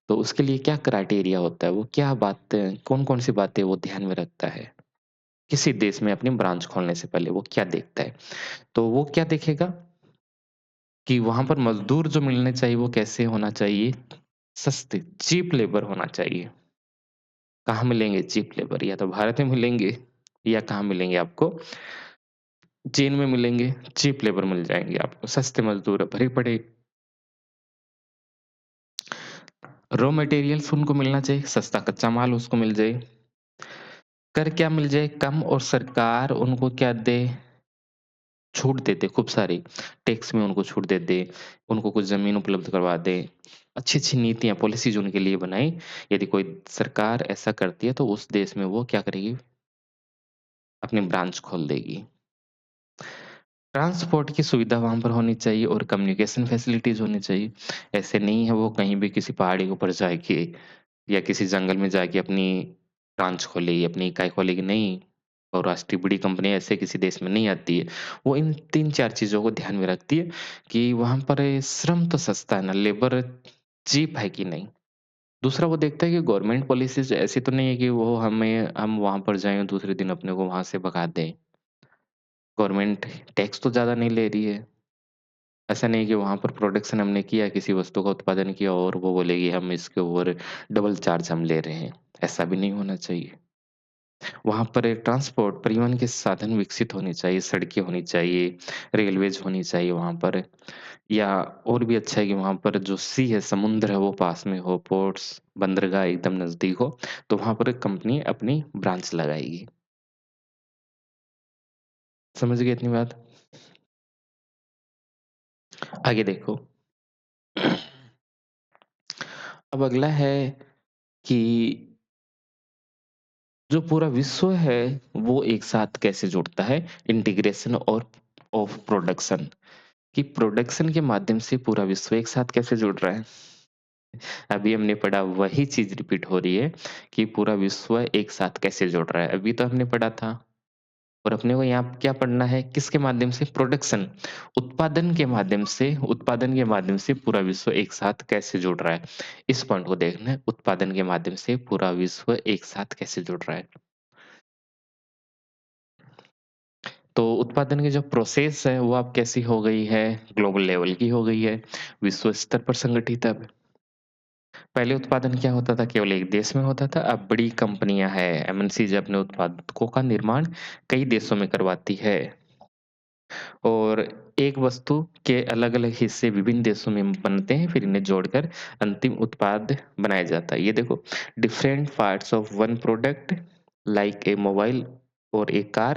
तो उसके लिए क्या क्राइटेरिया होता है, वो क्या बातें कौन-कौन सी बातें वो ध्यान में रखता है? किसी देश में अपनी ब्रांच खोलने से पहले वो क्या देखता है? तो वो क्या देखेगा कि वहाँ पर मज़दूर जो मिलने चाहिए वो कैसे होना चाहिए? सस्ते, चीप लेबर होना चाहिए। कहाँ मिलेंगे चीप लेबर? या तो भारत में मिलेंगे या कहाँ मिलेंगे आपको? चीन में मिलेंगे, चीप लेबर मिल जाएँगे आपको, सस्ते मज़दूर भरे पड़े रॉ मटेरियल्स उनको मिलना चाहिए, सस्ता कच्चा माल उसको मिल जाए। कर क्या मिल जाए? कम और सरकार उनको क्या दे? छूट देते खूब सारी, टैक्स में उनको छूट दे दें, उनको कुछ ज़मीन उपलब्ध करवा दें। अच्छी-अच्छी नीतियाँ, पॉलिसीज़ उनके लिए बनाएँ। यदि कोई सरकार ऐसा करती है तो उस देश में वो क्या करेगी, अपनी ब्रांच खोल देगी। ट्रांसपोर्ट की सुविधा वहाँ पर होनी चाहिए और कम्युनिकेशन फैसिलिटीज़ होनी चाहिए। ऐसे नहीं है वो कहीं भी किसी पहाड़ी के ऊपर जाके या किसी जंगल में जाके अपनी ब्रांच खोलेगी, अपनी इकाई खोलेगी, नहीं। और राष्ट्रीय बड़ी कंपनी ऐसे किसी देश में नहीं आती है। वो इन 3-4 चीज़ों को ध्यान में रखती है कि वहाँ पर श्रम तो सस्ता है ना, लेबर चीप है कि नहीं। दूसरा वो देखता है कि गवर्नमेंट पॉलिसीज़ ऐसी तो नहीं है कि वो हम वहाँ पर जाएँ और दूसरे दिन अपने को वहाँ से भगा दें। गवर्नमेंट टैक्स तो ज़्यादा नहीं ले रही है। ऐसा नहीं कि वहाँ पर प्रोडक्शन हमने किया, किसी वस्तु का उत्पादन किया और वो बोलेगी हम इसके ऊपर डबल चार्ज हम ले रहे हैं। ऐसा भी नहीं होना चाहिए। वहाँ पर एक ट्रांसपोर्ट परिवहन के साधन विकसित होने चाहिए, सड़कें होनी चाहिए, रेलवेज़ होनी चाहिए वहाँ पर। या और भी अच्छा है कि वहाँ पर जो सी है, समुद्र है वो पास में हो, पोर्ट्स, बंदरगाह एकदम नज़दीक हो, तो वहाँ पर कंपनी अपनी ब्रांच लगाएगी। समझ गए इतनी बात? आगे देखो। अब अगला है कि जो पूरा विश्व है, वो एक साथ कैसे जुड़ता है? इंटीग्रेशन और ऑफ प्रोडक्शन, कि प्रोडक्शन के माध्यम से पूरा विश्व एक साथ कैसे जुड़ रहा है? अभी हमने पढ़ा वही चीज़ रिपीट हो रही है कि पूरा विश्व एक साथ कैसे जुड़ रहा है। अभी तो हमने पढ़ा था और अपने को यहाँ क्या पढ़ना है? किसके माध्यम से? प्रोडक्शन, उत्पादन के माध्यम से पूरा विश्व एक साथ कैसे जुड़ रहा है? इस पॉइंट को देखना है, उत्पादन के माध्यम से पूरा विश्व एक साथ कैसे जुड़ रहा है? तो उत्पादन की जो प्रोसेस है वो अब कैसी हो गई है? ग्लोबल लेवल की हो गई है, विश्व स्तर पर संगठित है अब। पहले उत्पादन क्या होता था? केवल एक देश में होता था, अब बड़ी कंपनियाँ हैं, एमएनसीज़ अपने उत्पादकों का निर्माण कई देशों में करवाती है। और एक वस्तु के अलग-अलग हिस्से विभिन्न देशों में बनते हैं, फिर इन्हें जोड़कर अंतिम उत्पाद बनाया जाता है। ये देखो, different parts of one product like a mobile और a car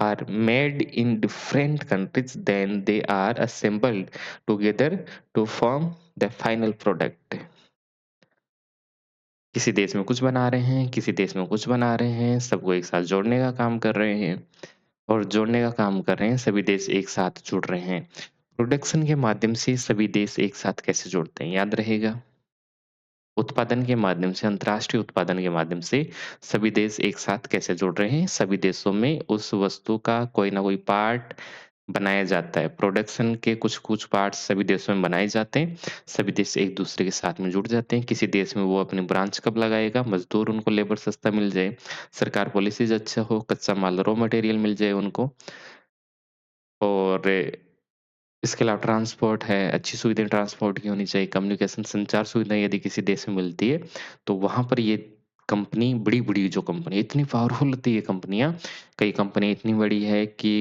are made in different countries, then they are assembled together to form the final product. किसी देश में कुछ बना रहे हैं, किसी देश में कुछ बना रहे हैं, सबको एक साथ जोड़ने का काम कर रहे हैं और जोड़ने का काम कर रहे हैं, सभी देश एक साथ जुड़ रहे हैं। प्रोडक्शन के माध्यम से सभी देश एक साथ कैसे जुड़ते हैं, याद रहेगा? उत्पादन के माध्यम से, अंतर्राष्ट्रीय उत्पादन के माध्यम से सभी देश एक साथ कैसे जुड़ रहे हैं? सभी देशों में उस वस्तु का कोई ना कोई पार्ट बनाया जाता है। प्रोडक्शन के कुछ-कुछ पार्ट्स सभी देशों में बनाए जाते हैं। सभी देश एक-दूसरे के साथ में जुड़ जाते हैं। किसी देश में वो अपनी ब्रांच कब लगाएगा? मज़दूर उनको लेबर सस्ता मिल जाए, सरकार पॉलिसीज़ अच्छा हो, कच्चा माल रॉ मटेरियल मिल जाए उनको और इसके अलावा ट्रांसपोर्ट है, अच्छी सुविधाएँ ट्रांसपोर्ट की होनी चाहिए, कम्युनिकेशन संचार सुविधाएँ यदि किसी देश में मिलती है, तो वहाँ पर ये कंपनी बड़ी-बड़ी जो कंपनी इतनी पावरफुल होती है कंपनियाँ, कई कंपनी इतनी बड़ी है कि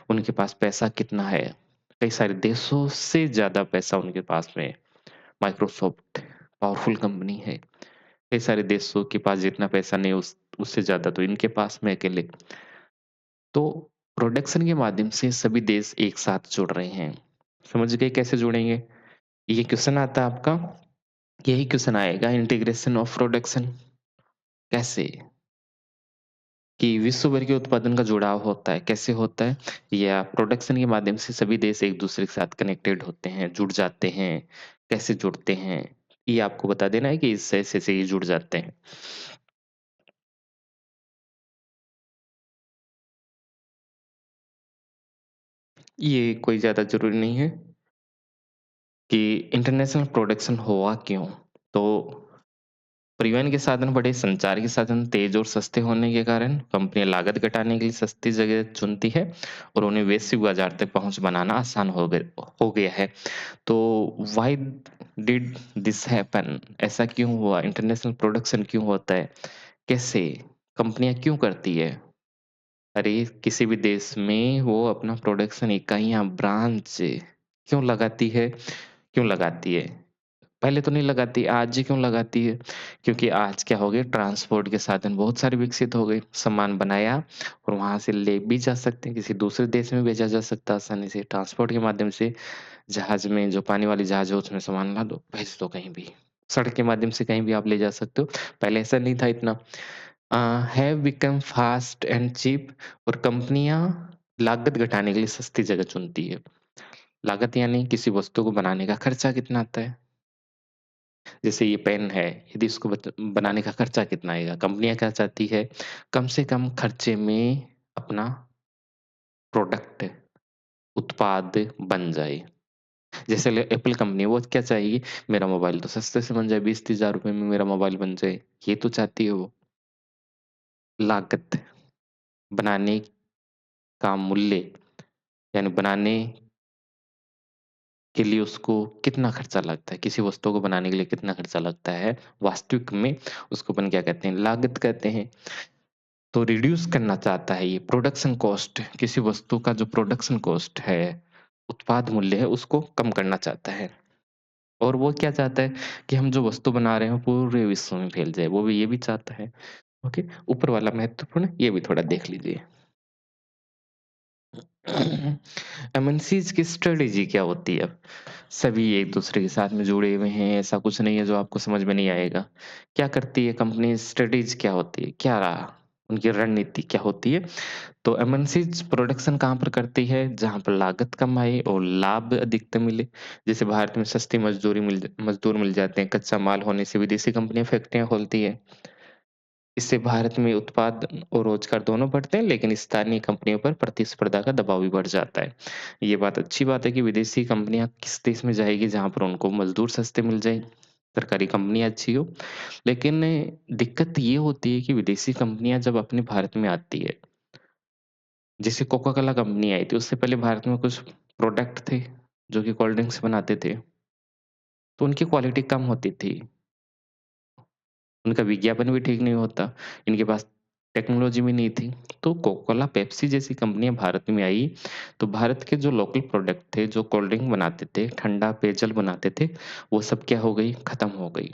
उनके पास पैसा कितना है, कई सारे देशों से ज़्यादा पैसा उनके पास में है। माइक्रोसॉफ्ट पावरफुल कंपनी है, कई सारे देशों के पास जितना पैसा नहीं उससे ज़्यादा तो इनके पास में अकेले। तो प्रोडक्शन के माध्यम से सभी देश एक साथ जुड़ रहे हैं। समझ गए कैसे जुड़ेंगे? ये क्वेश्चन आता है आपका, यही क्वेश्चन आएगा इंटीग्रेशन ऑफ प्रोडक्शन कैसे? कि विश्व भर के उत्पादन का जुड़ाव होता है, कैसे होता है? या प्रोडक्शन के माध्यम से सभी देश एक-दूसरे के साथ कनेक्टेड होते हैं, जुड़ जाते हैं, कैसे जुड़ते हैं? ये आपको बता देना है कि इससे ऐसे-ऐसे ये जुड़ जाते हैं। ये कोई ज़्यादा ज़रूरी नहीं है कि इंटरनेशनल प्रोडक्शन हुआ क्यों? तो परिवहन के साधन बढ़े, संचार के साधन तेज़ और सस्ते होने के कारण कंपनियाँ लागत घटाने के लिए सस्ती जगह चुनती है और उन्हें वैश्विक बाज़ार तक पहुँच बनाना आसान हो गया है। तो व्हाई डिड दिस हैपन? ऐसा क्यों हुआ? इंटरनेशनल प्रोडक्शन क्यों होता है? कैसे? कंपनियाँ क्यों करती है? अरे! किसी भी देश में वो अपना प्रोडक्शन इकाइयाँ, ब्रांच क्यों लगाती है? क्यों लगाती है? पहले तो नहीं लगाती, आज ही क्यों लगाती है? क्योंकि आज क्या हो गया ट्रांसपोर्ट के साधन बहुत सारे विकसित हो गए। सामान बनाया और वहाँ से ले भी जा सकते हैं, किसी दूसरे देश में भेजा जा सकता है आसानी से। ट्रांसपोर्ट के माध्यम से जहाज में जो पानी वाली जहाज है उसमें सामान ला दो, भेज दो कहीं भी। सड़क के माध्यम से कहीं भी आप ले जा सकते हो। पहले ऐसा नहीं था इतना। Have become fast and cheap और कंपनियाँ लागत घटाने के लिए सस्ती जगह चुनती है। लागत यानी किसी वस्तु को बनाने का खर्चा कितना आता है? जैसे ये पेन है, यदि इसको बनाने का खर्चा कितना आएगा? कंपनियाँ क्या चाहती है? कम से कम खर्चे में अपना प्रोडक्ट, उत्पाद बन जाए। जैसे ले एप्पल कंपनी है, वो क्या चाहेगी? मेरा मोबाइल तो सस्ते से बन जाए, 20-30 हज़ार रुपए में मेरा मोबाइल बन जाए। ये तो चाहती है वो। लागत, बनाने का मूल्य, यानी बनाने के लिए उसको कितना खर्चा लगता है, किसी वस्तु को बनाने के लिए कितना खर्चा लगता है, वास्तविक में उसको अपन क्या कहते हैं? लागत कहते हैं। तो रिड्यूस करना चाहता है ये प्रोडक्शन कॉस्ट, किसी वस्तु का जो प्रोडक्शन कॉस्ट है, उत्पाद मूल्य है, उसको कम करना चाहता है। और वो क्या चाहता है कि हम जो वस्तु बना रहे हैं, वो पूरे विश्व में फैल जाए, वो भी ये भी चाहता है। ओके, ऊपर वाला महत्वपूर्ण, ये भी थोड़ा देख लीजिए। एमएनसीज़ की स्ट्रेटेजी क्या होती है अब? सभी एक-दूसरे के साथ में जुड़े हुए हैं, ऐसा कुछ नहीं है जो आपको समझ में नहीं आएगा। क्या करती है कंपनी, स्ट्रेटेजी क्या होती है? क्या रहा? उनकी रणनीति क्या होती है? तो एमएनसीज़ प्रोडक्शन कहाँ पर करती है? जहाँ पर लागत कम आए और लाभ अधिकतम मिले। जैसे भारत में सस्ती मज़दूर मिल जाते हैं, कच्चा माल होने से विदेशी कंपनियाँ फैक्ट्रियाँ खोलती हैं। इससे भारत में उत्पादन और रोजगार दोनों बढ़ते हैं, लेकिन स्थानीय कंपनियों पर प्रतिस्पर्धा का दबाव भी बढ़ जाता है। ये बात अच्छी बात है कि विदेशी कंपनियाँ किस देश में जाएगी जहाँ पर उनको मज़दूर सस्ते मिल जाएँ, सरकारी कंपनियाँ अच्छी हो। लेकिन दिक्कत ये होती है कि विदेशी कंपनियाँ जब अपने भारत में आती है, जैसे कोका कोला कंपनी आई थी, उससे पहले भारत में कुछ प्रोडक्ट थे, जो कि कोल्ड ड्रिंक्स बनाते थे, तो उनकी क्वालिटी कम होती थी। उनका विज्ञापन भी ठीक नहीं होता, इनके पास टेक्नोलॉजी भी नहीं थी। तो कोका कोला, पेप्सी जैसी कंपनियाँ भारत में आई, तो भारत के जो लोकल प्रोडक्ट थे, जो कोल्ड ड्रिंक बनाते थे, ठंडा पेयजल बनाते थे, वो सब क्या हो गई? खत्म हो गई।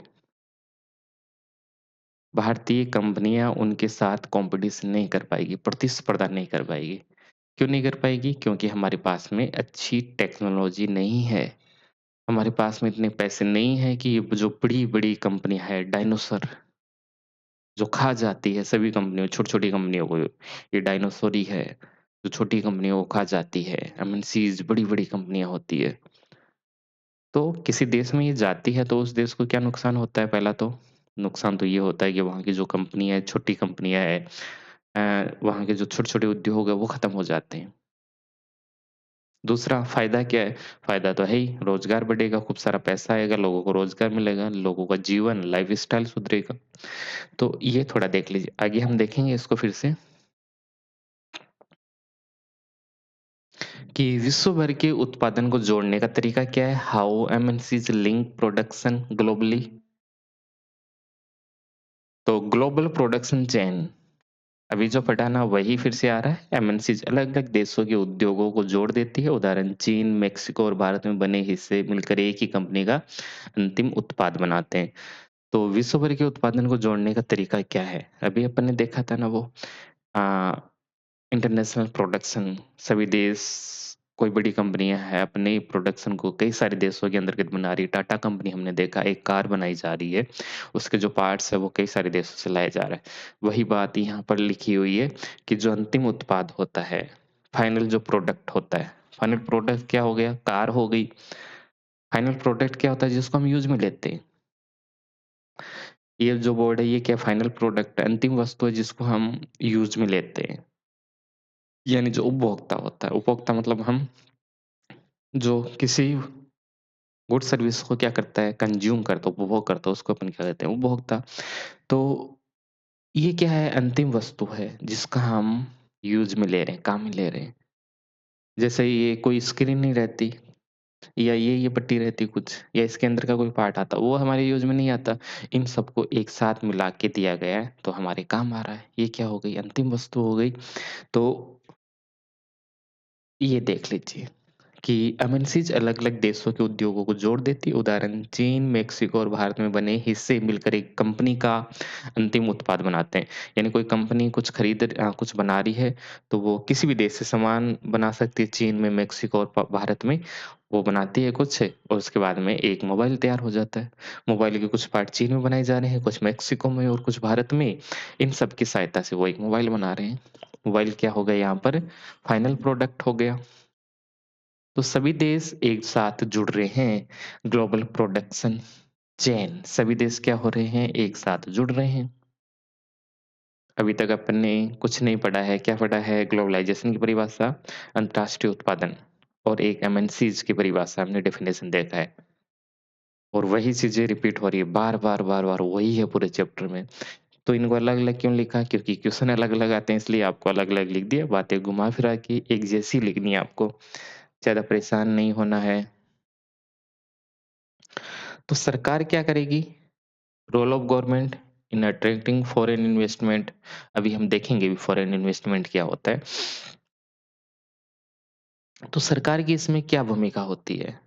भारतीय कंपनियाँ उनके साथ कॉम्पिटिशन नहीं कर पाएगी, प्रतिस्पर्धा नहीं कर पाएगी। क्यों नहीं कर पाएगी? क्योंकि हमारे पास में अच्छी टेक्नोलॉजी नहीं है। हमारे पास में इतने पैसे नहीं हैं कि ये जो बड़ी-बड़ी कंपनियाँ हैं, डायनासोर जो खा जाती है सभी कंपनियों, छोटी-छोटी कंपनियों को, ये डायनासोर ही है, जो छोटी कंपनियों को खा जाती है। एमएनसीज़ बड़ी-बड़ी कंपनियाँ होती है। तो किसी देश में ये जाती है तो उस देश को क्या नुकसान होता है? पहला तो नुकसान तो ये होता है कि वहाँ की जो कंपनियाँ हैं, छोटी कंपनियाँ हैं, वहाँ के जो छोटे-छोटे उद्योग हैं वो खत्म हो जाते हैं। दूसरा फ़ायदा क्या है? फ़ायदा तो है ही, रोज़गार बढ़ेगा, खूब सारा पैसा आएगा, लोगों को रोज़गार मिलेगा, लोगों का जीवन, लाइफ़स्टाइल सुधरेगा। तो ये थोड़ा देख लीजिए। आगे हम देखेंगे इसको फिर से कि विश्व भर के उत्पादन को जोड़ने का तरीका क्या है? How MNCs link production globally. तो ग्लोबल प्रोडक्शन चेन, अभी जो पढ़ा ना वही फिर से आ रहा है। एमएनसीज़ अलग-अलग देशों के उद्योगों को जोड़ देती है। उदाहरण चीन, मेक्सिको और भारत में बने हिस्से मिलकर एक ही कंपनी का अंतिम उत्पाद बनाते हैं। तो विश्व भर के उत्पादन को जोड़ने का तरीका क्या है? अभी अपन ने देखा था ना वो अ, इंटरनेशनल प्रोडक्शन, सभी देश, कोई बड़ी कंपनियाँ हैं अपने प्रोडक्शन को कई सारे देशों के अंतर्गत बना रही है। टाटा कंपनी हमने देखा एक कार बनाई जा रही है, उसके जो पार्ट्स हैं वो कई सारे देशों से लाया जा रहा है। वही बात यहाँ पर लिखी हुई है कि जो अंतिम उत्पाद होता है, फाइनल जो प्रोडक्ट होता है, फाइनल प्रोडक्ट क्या हो गया? कार हो गई। फाइनल प्रोडक्ट क्या होता है? जिसको हम यूज़ में लेते हैं। ये जो वर्ड है ये क्या फाइनल प्रोडक्ट है, अंतिम वस्तु है जिसको हम यूज़ में लेते हैं। यानी जो उपभोक्ता होता है, उपभोक्ता मतलब हम जो किसी गुड सर्विस को क्या करता है कंज़्यूम करता है, उपभोग करता है, उसको अपन क्या कहते हैं उपभोक्ता। तो ये क्या है अंतिम वस्तु है जिसका हम यूज़ में ले रहे हैं, काम में ले रहे हैं। जैसे ये कोई स्क्रीन नहीं रहती या ये पट्टी रहती कुछ या इसके अंदर का कोई पार्ट आता, वो हमारे यूज़ में नहीं आता। इन सबको एक साथ मिला के दिया गया है, तो हमारे काम आ रहा है। ये क्या हो गई अंतिम वस्तु हो गई। तो ये देख लीजिए कि एमएनसीज़ अलग-अलग देशों के उद्योगों को जोड़ देती है। उदाहरण चीन, मेक्सिको और भारत में बने हिस्से मिलकर एक कंपनी का अंतिम उत्पाद बनाते हैं। यानी कोई कंपनी कुछ बना रही है, तो वो किसी भी देश से सामान बना सकती है, चीन में, मेक्सिको और प भारत में। वो बनाती है कुछ और उसके बाद में एक मोबाइल तैयार हो जाता है। मोबाइल के कुछ पार्ट चीन में बनाए जा रहे हैं, कुछ मेक्सिको में और कुछ भारत में। इन सब की सहायता से वो एक मोबाइल बना रहे हैं। मोबाइल क्या हो गया यहाँ पर? फाइनल प्रोडक्ट हो गया। तो सभी देश एक साथ जुड़ रहे हैं, ग्लोबल प्रोडक्शन चेन सभी देश क्या हो रहे हैं, एक साथ जुड़ रहे हैं। अभी तक अपन ने कुछ नहीं पढ़ा है, क्या पढ़ा है? ग्लोबलाइज़ेशन की परिभाषा, अंतर्राष्ट्रीय उत्पादन और एक एमएनसीज़ की परिभाषा हमने डेफिनेशन देखा है। और वही चीज़ें रिपीट हो रही है, बार-बार, बार-बार वही है पूरे चैप्टर में। तो इनको अलग-अलग क्यों लिखा? क्योंकि क्वेश्चन अलग-अलग आते हैं इसलिए आपको अलग-अलग लिख दिया, बातें घुमा-फिरा के एक जैसी लिखनी है आपको, ज़्यादा परेशान नहीं होना है। तो सरकार क्या करेगी? Role of government in attracting foreign investment अभी हम देखेंगे भी फॉरेन इन्वेस्टमेंट क्या होता है। तो सरकार की इसमें क्या भूमिका होती है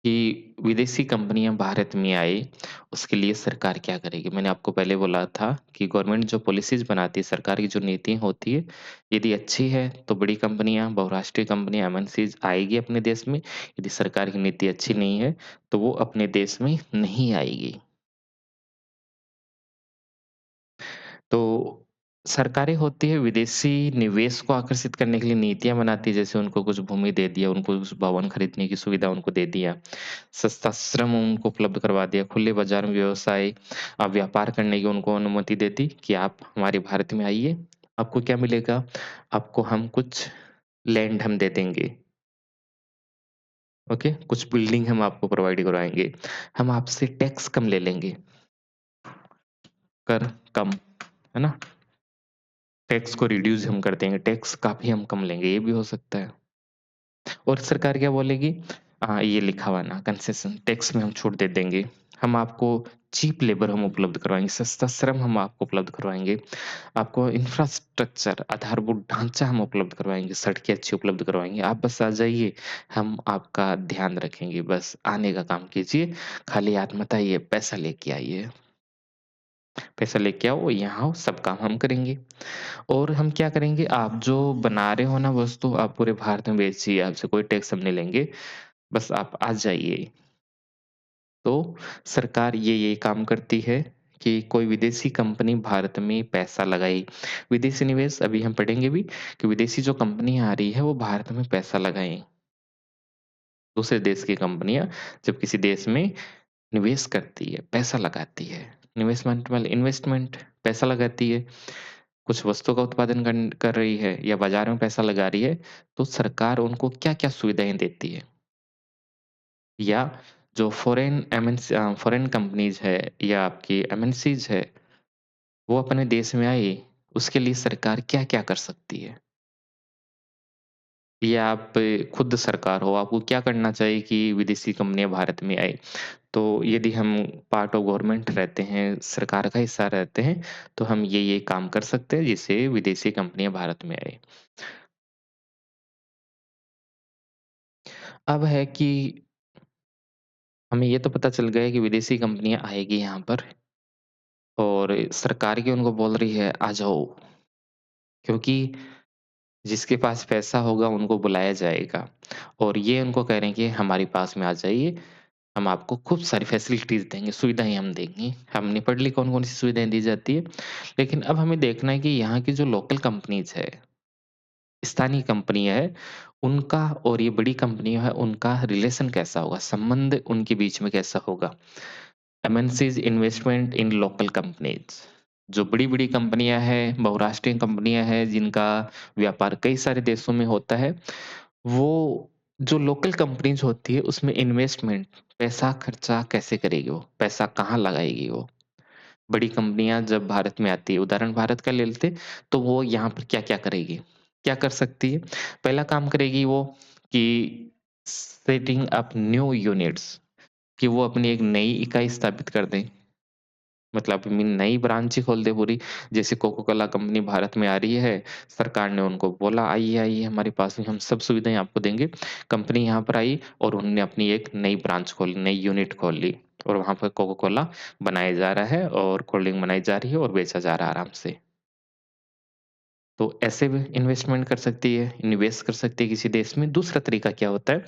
कि विदेशी कंपनियां भारत में आए, उसके लिए सरकार क्या करेगी? मैंने आपको पहले बोला था कि गवर्नमेंट जो पॉलिसीज बनाती है, सरकार की जो नीतियाँ होती है, यदि अच्छी है तो बड़ी कंपनियां, बहुराष्ट्रीय कंपनियां, एमएनसीज आएगी अपने देश में। यदि सरकार की नीति अच्छी नहीं है, तो वो अपने देश में नहीं आएगी। तो सरकारें होती है विदेशी निवेश को आकर्षित करने के लिए नीतियाँ बनाती है, जैसे उनको कुछ भूमि दे दिया, उनको कुछ भवन खरीदने की सुविधा उनको दे दिया, सस्ता श्रम उनको उपलब्ध करवा दिया, खुले बाज़ार में व्यापार करने की उनको अनुमति दे दी कि आप हमारे भारत में आइए, आपको क्या मिलेगा? आपको हम कुछ लैंड हम दे देंगे, ओके? कुछ बिल्डिंग हम आपको प्रोवाइड करवाएँगे, हम आपसे टैक्स कम ले लेंगे, कर कम, है ना? टैक्स को रिड्यूस हम कर देंगे, टैक्स काफ़ी हम कम लेंगे, ये भी हो सकता है। और सरकार क्या बोलेगी? ये लिखा हुआ ना कंसेशन टैक्स में हम छूट दे देंगे। हम आपको चीप लेबर हम उपलब्ध करवाएँगे, सस्ता श्रम हम आपको उपलब्ध करवाएँगे। आपको इंफ्रास्ट्रक्चर आधारभूत ढाँचा हम उपलब्ध करवाएँगे, सड़कें अच्छी उपलब्ध करवाएँगे। आप बस आ जाइए, हम आपका ध्यान रखेंगे, बस आने का काम कीजिए, खाली हाथ मत आइए, पैसा लेके आइए। पैसा लेके आओ, यहाँ आओ, सब काम हम करेंगे। और हम क्या करेंगे, आप जो बना रहे हो ना वस्तु, आप पूरे भारत में बेचिए, आपसे कोई टैक्स हम नहीं लेंगे, बस आप आ जाइए। तो सरकार ये काम करती है कि कोई विदेशी कंपनी भारत में पैसा लगाए। विदेशी निवेश अभी हम पढ़ेंगे भी कि विदेशी जो कंपनियाँ आ रही है, वो भारत में पैसा लगाएँ। दूसरे देश की कंपनियाँ जब किसी देश में निवेश करती है, पैसा लगाती है, इन्वेस्टमेंट वाले इन्वेस्टमेंट पैसा लगाती है। कुछ वस्तु का उत्पादन कर रही है या बाज़ार में पैसा लगा रही है, तो सरकार उनको क्या-क्या सुविधाएँ देती है? या जो फ़ॉरेन कंपनीज़ है या आपकी एमएनसीज़ है, वो अपने देश में आए, उसके लिए सरकार क्या-क्या कर सकती है? या आप खुद सरकार हो, आपको क्या करना चाहिए कि विदेशी कंपनियाँ भारत में आए? तो यदि हम पार्ट ऑफ गवर्नमेंट रहते हैं, सरकार का हिस्सा रहते हैं, तो हम ये काम कर सकते हैं जिससे विदेशी कंपनियाँ भारत में आए। अब है कि हमें ये तो पता चल गया है कि विदेशी कंपनियाँ आएगी यहाँ पर और सरकार भी उनको बोल रही है आ जाओ, क्योंकि जिसके पास पैसा होगा उनको बुलाया जाएगा और ये उनको कह रहे हैं कि हमारे पास में आ जाइए, हम आपको खूब सारी फैसिलिटीज़ देंगे, सुविधाएँ हम देंगे। हमने पढ़ ली कौन-कौन सी सुविधाएँ दी जाती है। लेकिन अब हमें देखना है कि यहाँ की जो लोकल कंपनीज़ है, स्थानीय कंपनियाँ हैं, उनका और ये बड़ी कंपनियाँ हैं, उनका रिलेशन कैसा होगा? संबंध उनके बीच में कैसा होगा? एमएनसीज़ इन्वेस्टमेंट इन लोकल कंपनीज़ जो बड़ी-बड़ी कंपनियाँ हैं, बहुराष्ट्रीय कंपनियाँ हैं, जिनका व्यापार कई सारे देशों में होता है, वो जो लोकल कंपनीज़ होती है, उसमें इन्वेस्टमेंट पैसा खर्चा कैसे करेगी वो? पैसा कहाँ लगाएगी वो? बड़ी कंपनियाँ जब भारत में आती है, उदाहरण भारत का ले लेते, तो वो यहाँ पर क्या-क्या करेगी? क्या कर सकती है? पहला काम करेगी वो कि सेटिंग अप न्यू यूनिट्स कि वो अपनी एक नई इकाई स्थापित कर दें। मतलब अपनी नई ब्रांच ही खोल दे पूरी। जैसे कोका कोला कंपनी भारत में आ रही है, सरकार ने उनको बोला आइए, आइए हमारे पास में हम सब सुविधाएँ आपको देंगे। कंपनी यहाँ पर आई और उन्होंने अपनी एक नई ब्रांच खोली, नई यूनिट खोल ली और वहाँ पर कोका कोला बनाया जा रहा है और कोल्ड ड्रिंक बनाई जा रही है और बेचा जा रहा है आराम से। तो ऐसे भी इन्वेस्टमेंट कर सकती है, इन्वेस्ट कर सकती है किसी देश में। दूसरा तरीका क्या होता है,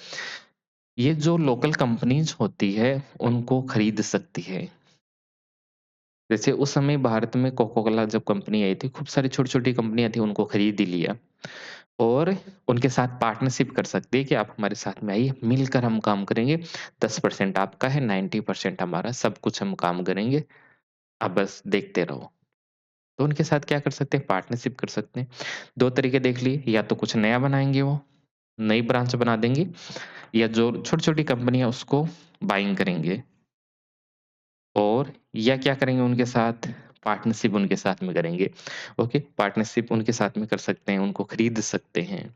ये जो लोकल कंपनीज़ होती है, उनको खरीद सकती है। जैसे उस समय भारत में कोका कोला जब कंपनी आई थी, खूब सारी छोटी-छोटी कंपनियाँ थी, उनको खरीद ही लिया और उनके साथ पार्टनरशिप कर सकती है कि आप हमारे साथ में आइए, मिलकर हम काम करेंगे। 10% आपका है, 90% हमारा, सब कुछ हम काम करेंगे, आप बस देखते रहो। तो उनके साथ क्या कर सकते हैं, पार्टनरशिप कर सकते हैं। 2 तरीके देख लिए, या तो कुछ नया बनाएँगे वो, नई ब्रांच बना देंगे या जो छोटी-छोटी कंपनी है उसको बाइंग करेंगे और या क्या करेंगे उनके साथ पार्टनरशिप उनके साथ में करेंगे। ओके, पार्टनरशिप उनके साथ में कर सकते हैं, उनको खरीद सकते हैं।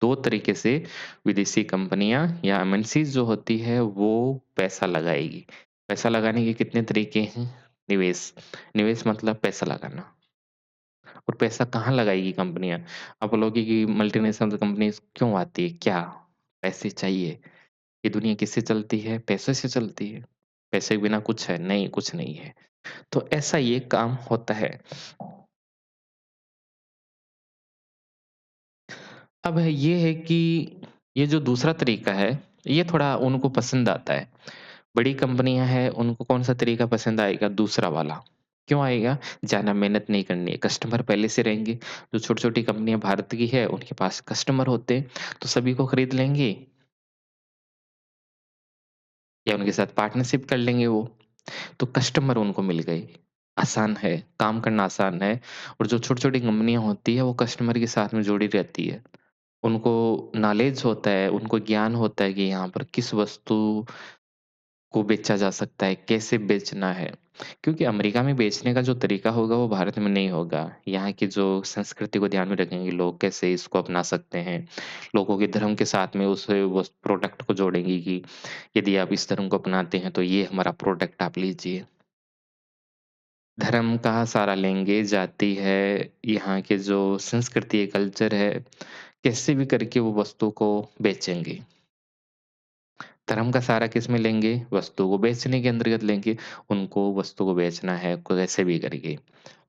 2 तरीके से विदेशी कंपनियाँ या एमएनसीज़ जो होती है वो पैसा लगाएगी। पैसा लगाने के कितने तरीके हैं? निवेश, निवेश मतलब पैसा लगाना। और पैसा कहाँ लगाएगी कंपनियाँ? आप बोलोगे कि मल्टीनेशनल कंपनीज़ क्यों आती है? क्या? पैसे चाहिए। ये दुनिया किससे चलती है? पैसे से चलती है। पैसे के बिना कुछ है? नहीं, कुछ नहीं है। तो ऐसा ये काम होता है। अब ये है कि ये जो दूसरा तरीका है, ये थोड़ा उनको पसंद आता है। बड़ी कंपनियाँ हैं, उनको कौन-सा तरीका पसंद आएगा? दूसरा वाला। क्यों आएगा? ज़्यादा मेहनत नहीं करनी है, कस्टमर पहले से रहेंगे। जो छोटी-छोटी कंपनियाँ भारत की है, उनके पास कस्टमर होते हैं, तो सभी को खरीद लेंगे या उनके साथ पार्टनरशिप कर लेंगे वो। तो कस्टमर उनको मिल गए। आसान है, काम करना आसान है और जो छोटी-छोटी कंपनियाँ होती हैं, वो कस्टमर के साथ में जुड़ी रहती है। उनको नॉलेज होता है, उनको ज्ञान होता है कि यहाँ पर किस वस्तु को बेचा जा सकता है, कैसे बेचना है। क्योंकि अमेरिका में बेचने का जो तरीका होगा वो भारत में नहीं होगा। यहाँ की जो संस्कृति को ध्यान में रखेंगे लोग कैसे इसको अपना सकते हैं। लोगों के धर्म के साथ में उस प्रोडक्ट को जोड़ेंगी कि यदि आप इस धर्म को अपनाते हैं तो ये हमारा प्रोडक्ट आप लीजिए। धर्म का सहारा लेंगे, जाति है, यहाँ के जो संस्कृति है, कल्चर है, कैसे भी करके वो वस्तु को बेचेंगे। धर्म का सहारा किसमें लेंगे? वस्तु को बेचने के अंतर्गत लेंगे। उनको वस्तु को बेचना है कैसे भी करके।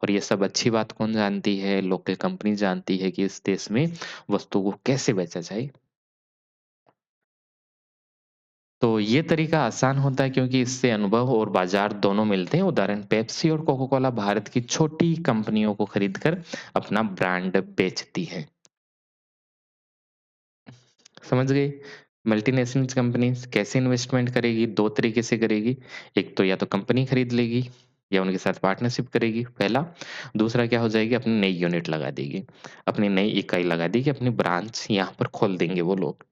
और ये सब अच्छी बात कौन जानती है? लोकल कंपनी जानती है कि इस देश में वस्तु को कैसे बेचा जाए। तो ये तरीका आसान होता है क्योंकि इससे अनुभव और बाज़ार दोनों मिलते हैं। उदाहरण पेप्सी और कोका कोला भारत की छोटी कंपनियों को खरीद कर अपना ब्रांड बेचती है। समझ गए? मल्टीनेशनल कंपनीज़ कैसे इन्वेस्टमेंट करेगी, 2 तरीके से करेगी। एक तो या तो कंपनी खरीद लेगी या उनके साथ पार्टनरशिप करेगी, पहला। दूसरा क्या हो जाएगी, अपनी नई यूनिट लगा देगी। अपनी नई इकाई लगा देगी, अपनी ब्रांच यहाँ पर खोल देंगे वो लोग।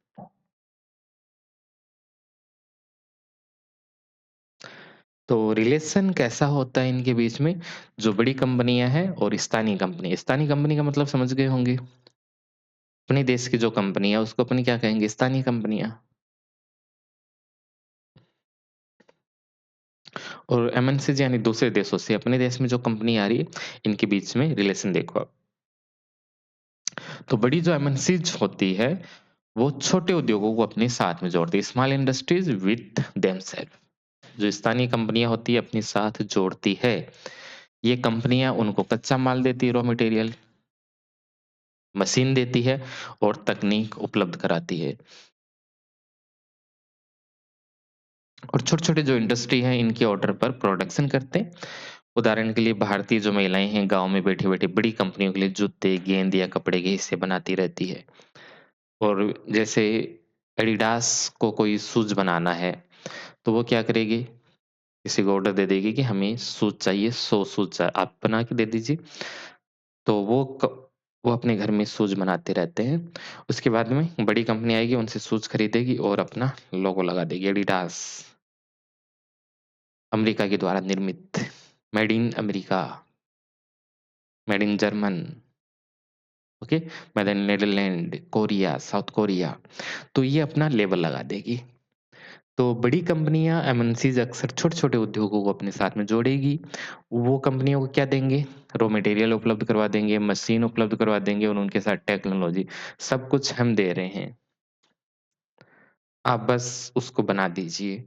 तो रिलेशन कैसा होता है इनके बीच में? जो बड़ी कंपनियाँ हैं और स्थानीय कंपनी का मतलब समझ गए होंगे। अपने देश की जो कंपनी है उसको अपन क्या कहेंगे? स्थानीय कंपनियाँ। और एमएनसीज़ यानी दूसरे देशों से अपने देश में जो कंपनी आ रही है, इनके बीच में रिलेशन देखो आप। तो बड़ी जो एमएनसीज़ होती है, वो छोटे उद्योगों को अपने साथ में जोड़ती है। Small industries with themself. जो स्थानीय कंपनियाँ होती है, अपने साथ जोड़ती है। ये कंपनियाँ उनको कच्चा माल देती है, रॉ मटेरियल, मशीन देती है और तकनीक उपलब्ध कराती है। और छोटे-छोटे जो इंडस्ट्री हैं, इनके ऑर्डर पर प्रोडक्शन करते हैं। उदाहरण के लिए भारतीय जो महिलाएँ हैं, गाँव में बैठे-बैठे बड़ी कंपनियों के लिए जूते, गेंद या कपड़े के हिस्से बनाती रहती है। और जैसे एडिडास को कोई शूज़ बनाना है, तो वो क्या करेगी? किसी को ऑर्डर दे देगी कि हमें शूज़ चाहिए, 100 शूज़ आप बना के दे दीजिए। तो वो अपने घर में शूज़ बनाते रहते हैं। उसके बाद में बड़ी कंपनी आएगी, उनसे शूज़ खरीदेगी और अपना लोगो लगा देगी एडिडास, अमेरिका के द्वारा निर्मित, made in America, made in German, okay, made in Netherland, Korea, South Korea. तो ये अपना लेबल लगा देगी। तो बड़ी कंपनियाँ एमएनसीज़ अक्सर छोटे-छोटे उद्योगों को अपने साथ में जोड़ेगी। वो कंपनियों को क्या देंगे? रॉ मटेरियल उपलब्ध करवा देंगे, मशीन उपलब्ध करवा देंगे और उनके साथ टेक्नोलॉजी, सब कुछ हम दे रहे हैं। आप बस उसको बना दीजिए।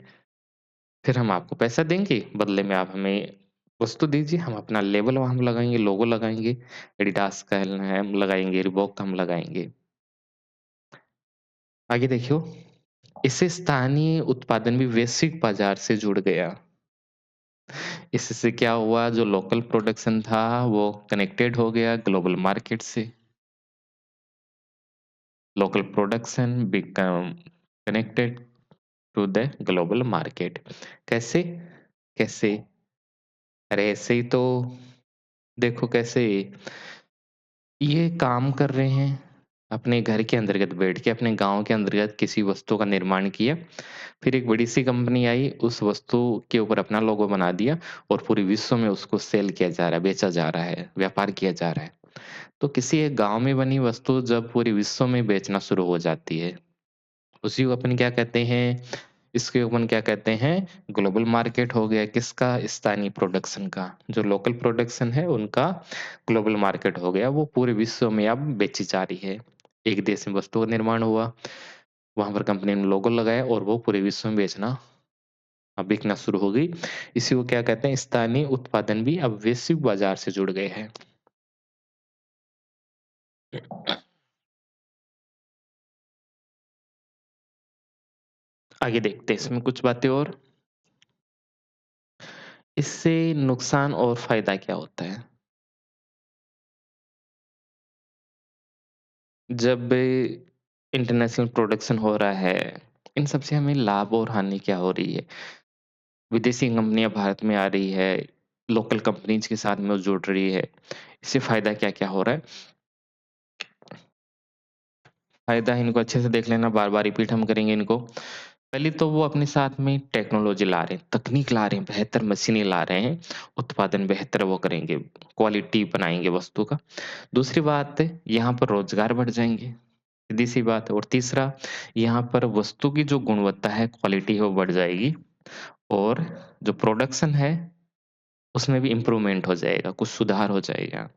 फिर हम आपको पैसा देंगे, बदले में आप हमें वस्तु दीजिए, हम अपना लेबल वहाँ लगाएँगे, लोगो लगाएँगे, एडिडास का है हम लगाएँगे, रिबॉक का हम लगाएँगे। आगे देखियो, इससे स्थानीय उत्पादन भी वैश्विक बाज़ार से जुड़ गया। इससे क्या हुआ, जो लोकल प्रोडक्शन था वो कनेक्टेड हो गया ग्लोबल मार्केट से। Local production become connected to the global market. कैसे? कैसे? अरे ऐसे ही तो, देखो कैसे ये काम कर रहे हैं, अपने घर के अंतर्गत बैठ के, अपने गाँव के अंतर्गत किसी वस्तु का निर्माण किया, फिर एक बड़ी-सी कंपनी आई, उस वस्तु के ऊपर अपना लोगो बना दिया और पूरे विश्व में उसको सेल किया जा रहा है, बेचा जा रहा है, व्यापार किया जा रहा है। तो किसी एक गाँव में बनी वस्तु जब पूरे विश्व में बेचना शुरू हो जाती है, उसी को अपन क्या कहते हैं, इसके अपन क्या कहते हैं, ग्लोबल मार्केट हो गया किसका? स्थानीय प्रोडक्शन का। जो लोकल प्रोडक्शन है उनका ग्लोबल मार्केट हो गया, वो पूरे विश्व में अब बेची जा रही है। एक देश में वस्तु का निर्माण हुआ, वहाँ पर कंपनी ने लोगो लगाया और वो पूरे विश्व में बेचना बिकना शुरू हो गई। इसी को क्या कहते हैं, स्थानीय उत्पादन भी अब वैश्विक बाज़ार से जुड़ गए हैं। आगे देखते हैं इसमें कुछ बातें और। इससे नुकसान और फ़ायदा क्या होता है? जब इंटरनेशनल प्रोडक्शन हो रहा है, इन सब से हमें लाभ और हानि क्या हो रही है? विदेशी कंपनियाँ भारत में आ रही है, लोकल कंपनीज़ के साथ में वो जुड़ रही है। इससे फ़ायदा क्या-क्या हो रहा है? फ़ायदा इनको अच्छे से देख लेना, बार-बार रिपीट हम करेंगे इनको। पहले तो वो अपने साथ में टेक्नोलॉजी ला रहे हैं, तकनीक ला रहे हैं, बेहतर मशीनें ला रहे हैं, उत्पादन बेहतर वो करेंगे, क्वालिटी बनाएँगे वस्तु का। दूसरी बात, यहाँ पर रोज़गार बढ़ जाएँगे, सीधी-सी बात है। और तीसरा, यहाँ पर वस्तु की जो गुणवत्ता है, क्वालिटी है, वो बढ़ जाएगी और जो प्रोडक्शन है, उसमें भी इम्प्रूवमेंट हो जाएगा, कुछ सुधार हो जाएगा।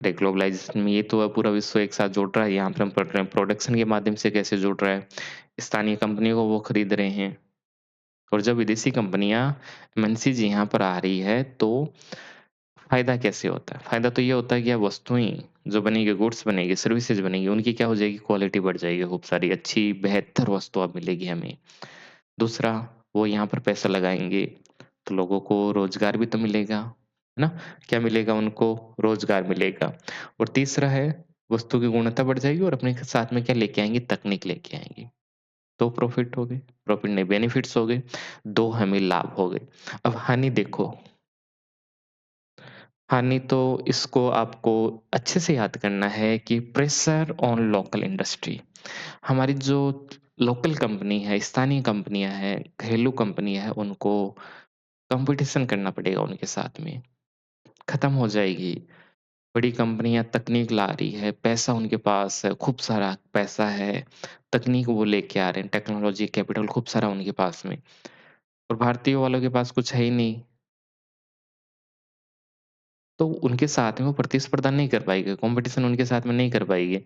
ग्लोबलाइज़ेशन में ये तो पूरा विश्व एक साथ जुड़ रहा है, यहाँ पर हम पढ़ रहे हैं प्रोडक्शन के माध्यम से कैसे जुड़ रहा है। स्थानीय कंपनियों को वो खरीद रहे हैं और जब विदेशी कंपनियाँ एमएनसीज़ यहाँ पर आ रही है, तो फ़ायदा कैसे होता है? फ़ायदा तो ये होता है कि अब वस्तुएँ जो बनेगी, गुड्स बनेगी, सर्विसेज़ बनेंगी, उनकी क्या हो जाएगी, क्वालिटी बढ़ जाएगी खूब सारी, अच्छी बेहतर वस्तु अब मिलेगी हमें। दूसरा, वो यहाँ पर पैसा लगाएँगे, तो लोगों को रोज़गार भी तो मिलेगा, है ना? क्या मिलेगा उनको? रोज़गार मिलेगा। और तीसरा है, वस्तु की गुणवत्ता बढ़ जाएगी और अपने साथ में क्या लेके आएँगे? तकनीक लेके आएँगे। 2 प्रॉफ़िट हो गए, प्रॉफ़िट नहीं बेनिफिट्स हो गए, 2 हमें लाभ हो गए। अब हानि देखो, हानि तो इसको आपको अच्छे से याद करना है कि प्रेशर ऑन लोकल इंडस्ट्री, हमारी जो लोकल कंपनी है, स्थानीय कंपनियाँ हैं, घरेलू कंपनियाँ हैं, उनको कॉम्पिटिशन करना पड़ेगा उनके साथ में, खत्म हो जाएगी। बड़ी कंपनियाँ तकनीक ला रही है, पैसा उनके पास है, खूब सारा पैसा है, तकनीक वो लेके आ रहे हैं, टेक्नोलॉजी कैपिटल खूब सारा उनके पास में और भारतीय वालों के पास कुछ है ही नहीं, तो उनके साथ में वो प्रतिस्पर्धा नहीं कर पाएगी, कॉम्पिटिशन उनके साथ में नहीं कर पाएगी,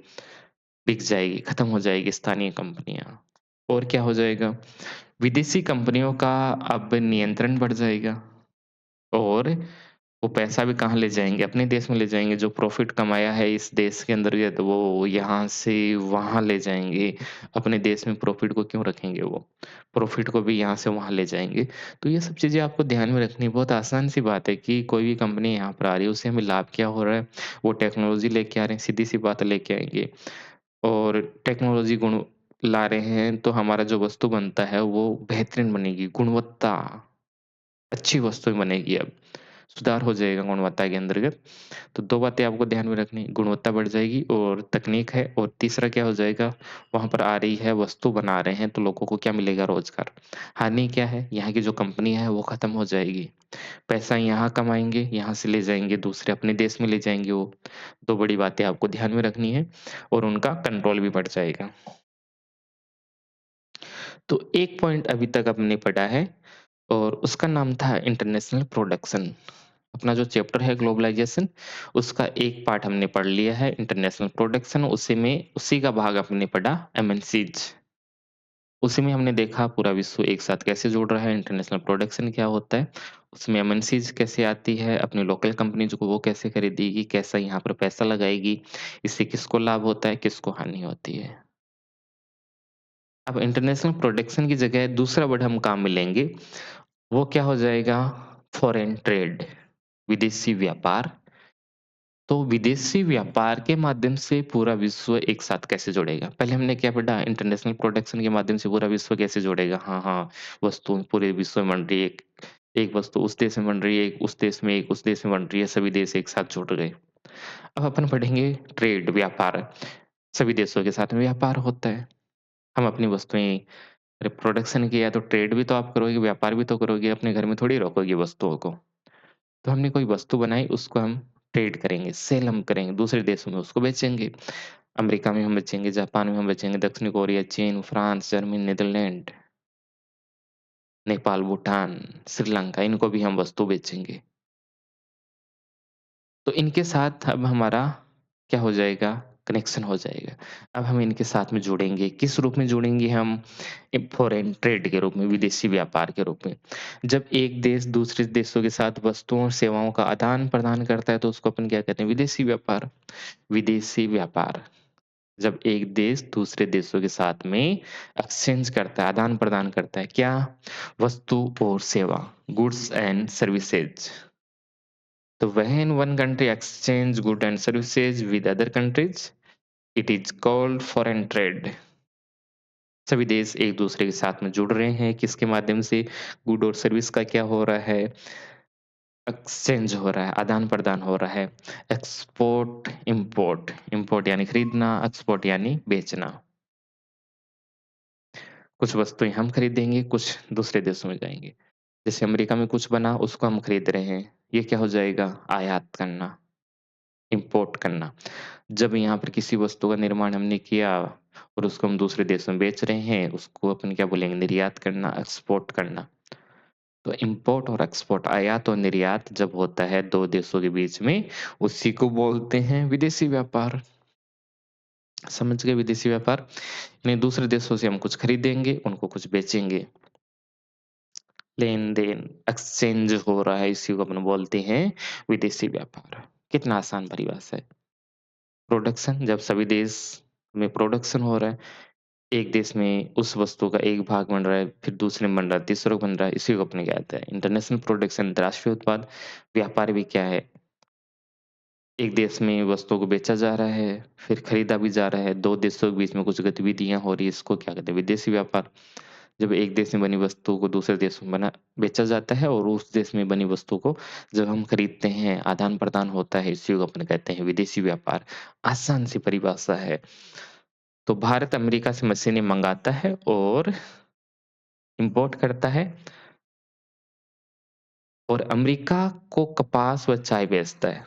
बिक जाएगी, खत्म हो जाएगी स्थानीय कंपनियाँ। और क्या हो जाएगा? विदेशी कंपनियों का अब नियंत्रण बढ़ जाएगा और वो पैसा भी कहाँ ले जाएँगे? अपने देश में ले जाएँगे, जो प्रॉफ़िट कमाया है इस देश के अंतर्गत वो यहाँ से वहाँ ले जाएँगे। अपने देश में प्रॉफ़िट को क्यों रखेंगे वो? प्रॉफ़िट को भी यहाँ से वहाँ ले जाएँगे। तो ये सब चीज़ें आपको ध्यान में रखनी बहुत आसान-सी बात है कि कोई भी कंपनी यहाँ पर आ रही है, उससे हमें लाभ क्या हो रहा है? वो टेक्नोलॉज़ी लेके आ रहे हैं, सीधी-सी बात है लेके आएँगे और टेक्नोलॉज़ी गुण ला रहे हैं, तो हमारा जो वस्तु बनता है वो बेहतरीन बनेगी, गुणवत्ता अच्छी वस्तु बनेगी अब। सुधार हो जाएगा गुणवत्ता के अंतर्गत। तो 2 बातें आपको ध्यान में रखनी, गुणवत्ता बढ़ जाएगी और तकनीक है और तीसरा क्या हो जाएगा, वहाँ पर आ रही है, वस्तु बना रहे हैं, तो लोगों को क्या मिलेगा? रोज़गार। हानि क्या है? यहाँ की जो कंपनी है, वो खत्म हो जाएगी। पैसा यहाँ कमाएँगे, यहाँ से ले जाएँगे, दूसरे अपने देश में ले जाएँगे वो। 2 बड़ी बातें आपको ध्यान में रखनी है और उनका कंट्रोल भी बढ़ जाएगा। तो एक पॉइंट अभी तक हमने पढ़ा है और उसका नाम था इंटरनेशनल प्रोडक्शन। अपना जो चैप्टर है ग्लोबलाइजेशन, उसका एक पार्ट हमने पढ़ लिया है इंटरनेशनल प्रोडक्शन, उसी का भाग हमने पढ़ा एमएनसीज़। उसी में हमने देखा पूरा विश्व एक साथ कैसे जुड़ रहा है, इंटरनेशनल प्रोडक्शन क्या होता है, उसमें एमएनसीज़ कैसे आती है, अपनी लोकल कंपनीज़ को वो कैसे खरीदेगी, कैसा यहाँ पर पैसा लगाएगी, इससे किसको लाभ होता है, किसको हानि होती है। अब इंटरनेशनल प्रोडक्शन की जगह दूसरा वर्ड हम काम में लेंगे, वो क्या हो जाएगा, फॉरेन ट्रेड, विदेशी व्यापार। तो विदेशी व्यापार के माध्यम से पूरा विश्व एक साथ कैसे जुड़ेगा? पहले हमने क्या पढ़ा? इंटरनेशनल प्रोडक्शन के माध्यम से पूरा विश्व कैसे जुड़ेगा? हाँ, हाँ, वस्तु पूरे विश्व में बन रही है, एक एक वस्तु उस देश में बन रही है, एक उस देश में, एक उस देश में बन रही है, सभी देश एक साथ जुड़ गए। अब अपन पढ़ेंगे ट्रेड, व्यापार, सभी देशों के साथ में व्यापार होता है। हम अपनी वस्तुएँ अरे प्रोडक्शन किया तो ट्रेड भी तो आप करोगे, व्यापार भी तो करोगे, अपने घर में थोड़ी रखोगे वस्तुओं को। तो हमने कोई वस्तु बनाई, उसको हम ट्रेड करेंगे, सेल हम करेंगे, दूसरे देशों में उसको बेचेंगे। अमेरिका में हम बेचेंगे, जापान में हम बेचेंगे, दक्षिण कोरिया, चीन, France, Germany, Netherland, Nepal, Bhutan, Sri Lanka इनको भी हम वस्तु बेचेंगे। तो इनके साथ अब हमारा क्या हो जाएगा? कनेक्शन हो जाएगा। अब हम इनके साथ में जुड़ेंगे, किस रूप में जुड़ेंगे हम? फॉरेन ट्रेड के रूप में, विदेशी व्यापार के रूप में। जब एक देश दूसरे देशों के साथ वस्तुओं और सेवाओं का आदान-प्रदान करता है, तो उसको अपन क्या कहते हैं? विदेशी व्यापार। विदेशी व्यापार, जब एक देश दूसरे देशों के साथ में एक्सचेंज करता है, आदान-प्रदान करता है, क्या? वस्तु और सेवा, goods and services. So when one country exchange goods and services with other countries, it is called foreign trade. सभी देश एक दूसरे के साथ में जुड़ रहे हैं, किसके माध्यम से? गुड और सर्विस का क्या हो रहा है? एक्सचेंज हो रहा है, आदान-प्रदान हो रहा है। एक्सपोर्ट, इम्पोर्ट, इम्पोर्ट यानी खरीदना, एक्सपोर्ट यानी बेचना। कुछ वस्तुएँ हम खरीदेंगे, कुछ दूसरे देशों में जाएँगे। जैसे अमेरिका में कुछ बना, उसको हम खरीद रहे हैं, ये क्या हो जाएगा? आयात करना, इम्पोर्ट करना। जब यहाँ पर किसी वस्तु का निर्माण हमने किया और उसको हम दूसरे देश में बेच रहे हैं, उसको अपन क्या बोलेंगे? निर्यात करना, एक्सपोर्ट करना। तो इम्पोर्ट और एक्सपोर्ट, आयात और निर्यात जब होता है 2 देशों के बीच में, उसी को बोलते हैं विदेशी व्यापार। समझ गए विदेशी व्यापार? यानी दूसरे देशों से हम कुछ खरीदेंगे, उनको कुछ बेचेंगे। लेन-देन, एक्सचेंज हो रहा है, इसी को अपन बोलते हैं विदेशी व्यापार। कितना आसान परिभाषा है। प्रोडक्शन, जब सभी देश में प्रोडक्शन हो रहा है, एक देश में उस वस्तु का एक भाग बन रहा है, फिर दूसरे में बन रहा है, तीसरे को बन रहा है, इसी को अपने कहते हैं इंटरनेशनल प्रोडक्शन, अंतर्राष्ट्रीय उत्पाद। व्यापार भी क्या है? एक देश में वस्तुओं को बेचा जा रहा है, फिर खरीदा भी जा रहा है, 2 देशों के बीच में कुछ गतिविधियाँ हो रही है, इसको क्या कहते हैं? विदेशी व्यापार। जब एक देश में बनी वस्तु को दूसरे देश में बना बेचा जाता है और उस देश में बनी वस्तु को जब हम खरीदते हैं, आदान-प्रदान होता है, इसी को अपन कहते हैं विदेशी व्यापार। आसान सी परिभाषा है। तो भारत अमेरिका से मशीनें मँगाता है और इम्पोर्ट करता है और अमेरिका को कपास व चाय बेचता है।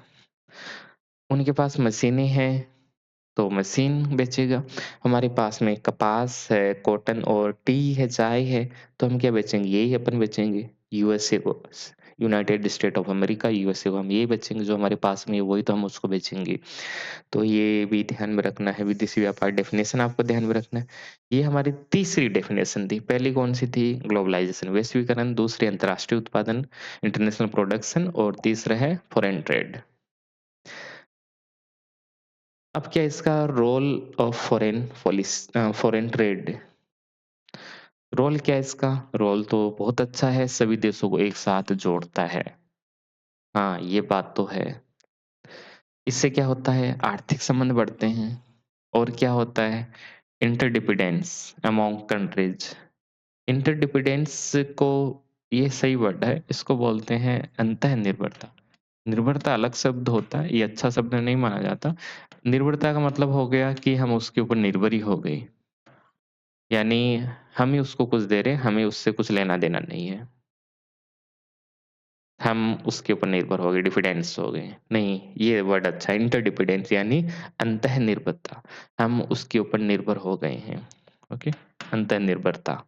उनके पास मशीनें हैं, तो मशीन बेचेगा। हमारे पास में कपास है, कॉटन और टी है, चाय है, तो हम क्या बेचेंगे? यही अपन बेचेंगे यूएसए को, United state of America, USA को हम यही बेचेंगे, जो हमारे पास में है वही तो हम उसको बेचेंगे। तो ये भी ध्यान में रखना है, विदेशी व्यापार डेफ़िनेशन आपको ध्यान में रखना है। ये हमारी तीसरी डेफ़िनेशन थी, पहली कौन-सी थी? ग्लोबलाइज़ेशन, वैश्वीकरण, दूसरी अंतर्राष्ट्रीय उत्पादन, इंटरनेशनल प्रोडक्शन और तीसरा है फॉरेन ट्रेड। अब क्या इसका role of foreign trade, role क्या है इसका? रोल तो बहुत अच्छा है, सभी देशों को एक साथ जोड़ता है। हाँ, ये बात तो है। इससे क्या होता है? आर्थिक संबंध बढ़ते हैं और क्या होता है? Interdependence among countries. इंटरडिपेंडेंस को ये सही वर्ड है, इसको बोलते हैं अंतःनिर्भरता। निर्भरता अलग शब्द होता है, ये अच्छा शब्द नहीं माना जाता। निर्भरता का मतलब हो गया कि हम उसके ऊपर निर्भर ही हो गए। यानी हम ही उसको कुछ दे रहे हैं, हमें उससे कुछ लेना-देना नहीं है। हम उसके ऊपर निर्भर हो गए, डिपेंडेंस हो गए। नहीं, ये वर्ड अच्छा है, इंटरडिपेंडेंस यानी अंतःनिर्भरता। हम उसके ऊपर निर्भर हो गए हैं। ओके? अंतःनिर्भरता।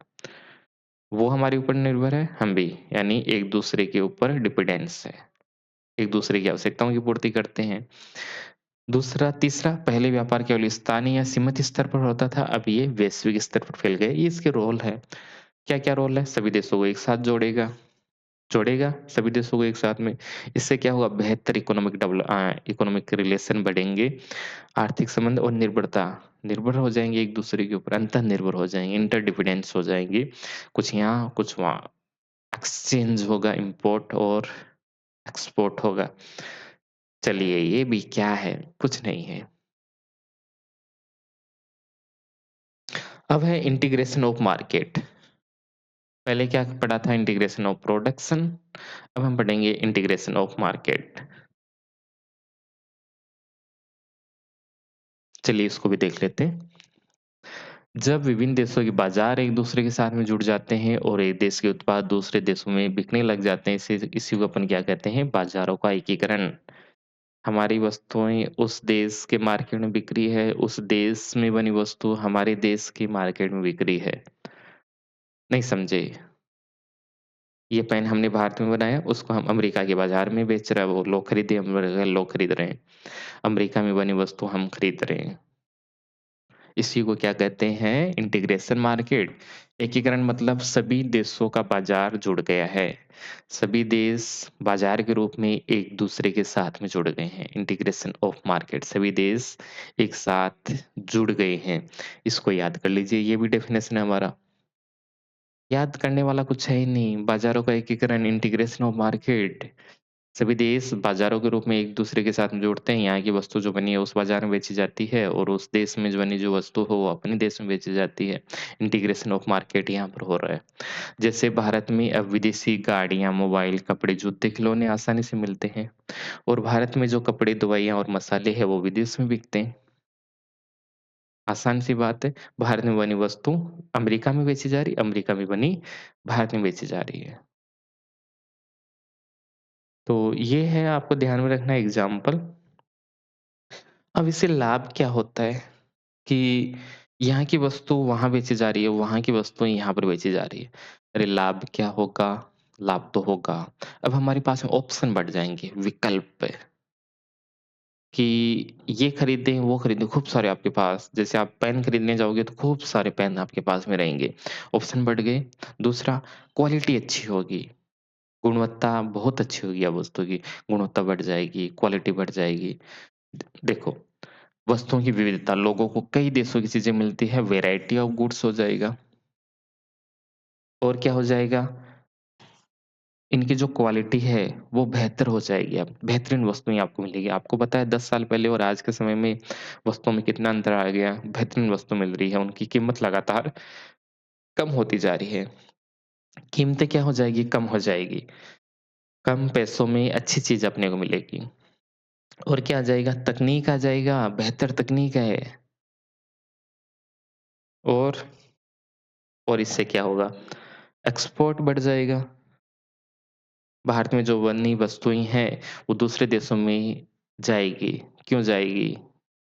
वो हमारे ऊपर निर्भर है, हम भी, यानी एक-दूसरे के ऊपर डिपेंडेंस है। एक-दूसरे की आवश्यकताओं की पूर्ति करते हैं। दूसरा तीसरा पहले व्यापार केवल स्थानीय या सीमित स्तर पर होता था, अब ये वैश्विक स्तर पर फैल गए, ये इसके रोल है। क्या-क्या रोल है? सभी देशों को एक साथ जोड़ेगा जोड़ेगा सभी देशों को एक साथ में। इससे क्या होगा बेहतर इकोनॉमिक रिलेशन बढ़ेंगे, आर्थिक संबंध और निर्भर हो जाएँगे एक-दूसरे के ऊपर, अंतः निर्भर हो जाएँगे, इंटरडिपेंडेंस हो जाएँगे। कुछ यहाँ, कुछ वहाँ। एक्सचेंज होगा, इम्पोर्ट और एक्सपोर्ट होगा। चलिए ये भी क्या है? कुछ नहीं है। अब है इंटीग्रेशन ऑफ मार्केट। पहले क्या पढ़ा था इंटीग्रेशन ऑफ प्रोडक्शन, अब हम पढ़ेंगे इंटीग्रेशन ऑफ मार्केट। चलिए इसको भी देख लेते हैं। जब विभिन्न देशों के बाजार एक दूसरे के साथ में जुड़ जाते हैं और एक देश के उत्पाद दूसरे देशों में बिकने लग जाते हैं, इसी को अपन क्या कहते हैं? बाजारों का एकीकरण। हमारी वस्तुएँ उस देश के मार्केट में बिक रही है, उस देश में बनी वस्तु हमारे देश की मार्केट में बिक रही है। नहीं समझे? ये पेन हमने भारत में बनाया, उसको हम अमेरिका के बाज़ार में बेच रहा है वो लोग खरीदे लोग खरीद रहे हैं। अमेरिका में बनी वस्तु हम खरीद रहे हैं। इसी को क्या कहते हैं? Integration market. एकीकरण मतलब सभी देशों का बाज़ार जुड़ गया है। सभी देश बाज़ार के रूप में एक-दूसरे के साथ में जुड़ गए हैं। इंटीग्रेशन ऑफ मार्केट सभी देश एक साथ जुड़ गए हैं। इसको याद कर लीजिए, ये भी डेफिनेशन है हमारा। याद करने वाला कुछ है ही नहीं। बाज़ारों का एकीकरण, इंटीग्रेशन ऑफ मार्केट। सभी देश बाज़ारों के रूप में एक-दूसरे के साथ में जुड़ते हैं। यहाँ की वस्तु जो बनी है उस बाज़ार में बेची जाती है और उस देश में जो बनी जो वस्तु हो वो अपने देश में बेची जाती है। इंटीग्रेशन ऑफ मार्केट यहाँ पर हो रहा है। जैसे भारत में अब विदेशी गाड़ियाँ, मोबाइल, कपड़े, जूते, खिलौने आसानी से मिलते हैं और भारत में जो कपड़े, दवाइयाँ और मसाले हैं वो विदेश में बिकते हैं। आसान सी बात है। भारत में बनी वस्तु अमेरिका में बेची जा रही है, अमेरिका में बनी भारत में बेची जा रही है। तो ये है आपको ध्यान में रखना एग्ज़ाम्पल। अब इससे लाभ क्या होता है कि यहाँ की वस्तु वहाँ बेची जा रही है, वहाँ की वस्तु यहाँ पर बेची जा रही है। अरे लाभ क्या होगा? लाभ तो होगा। अब हमारे पास में ऑप्शन बढ़ जाएँगे, विकल्प कि ये खरीदें, वो खरीदें, खूब सारे आपके पास। जैसे आप पेन खरीदने जाओगे तो खूब सारे पेन आपके पास में रहेंगे। ऑप्शन बढ़ गए। दूसरा क्वालिटी अच्छी होगी, गुणवत्ता बहुत अच्छी होगी अब वस्तु की, गुणवत्ता बढ़ जाएगी, क्वालिटी बढ़ जाएगी। देखो वस्तुओं की विविधता, लोगों को कई देशों की चीज़ें मिलती है, वैरायटी ऑफ गुड्स हो जाएगा और क्या हो जाएगा, इनकी जो क्वालिटी है, वो बेहतर हो जाएगी अब, बेहतरीन वस्तुएँ आपको मिलेगी। आपको पता है 10 साल पहले और आज के समय में वस्तुओं में कितना अंतर आ गया, बेहतरीन वस्तु मिल रही है, उनकी कीमत लगातार कम होती जा रही है। कीमतें क्या हो जाएगी, कम हो जाएगी। कम पैसों में अच्छी चीज़ अपने को मिलेगी और क्या आ जाएगा, तकनीक आ जाएगा, बेहतर तकनीक है और इससे क्या होगा, एक्सपोर्ट बढ़ जाएगा। भारत में जो बनी वस्तुएँ हैं, वो दूसरे देशों में जाएगी। क्यों जाएगी?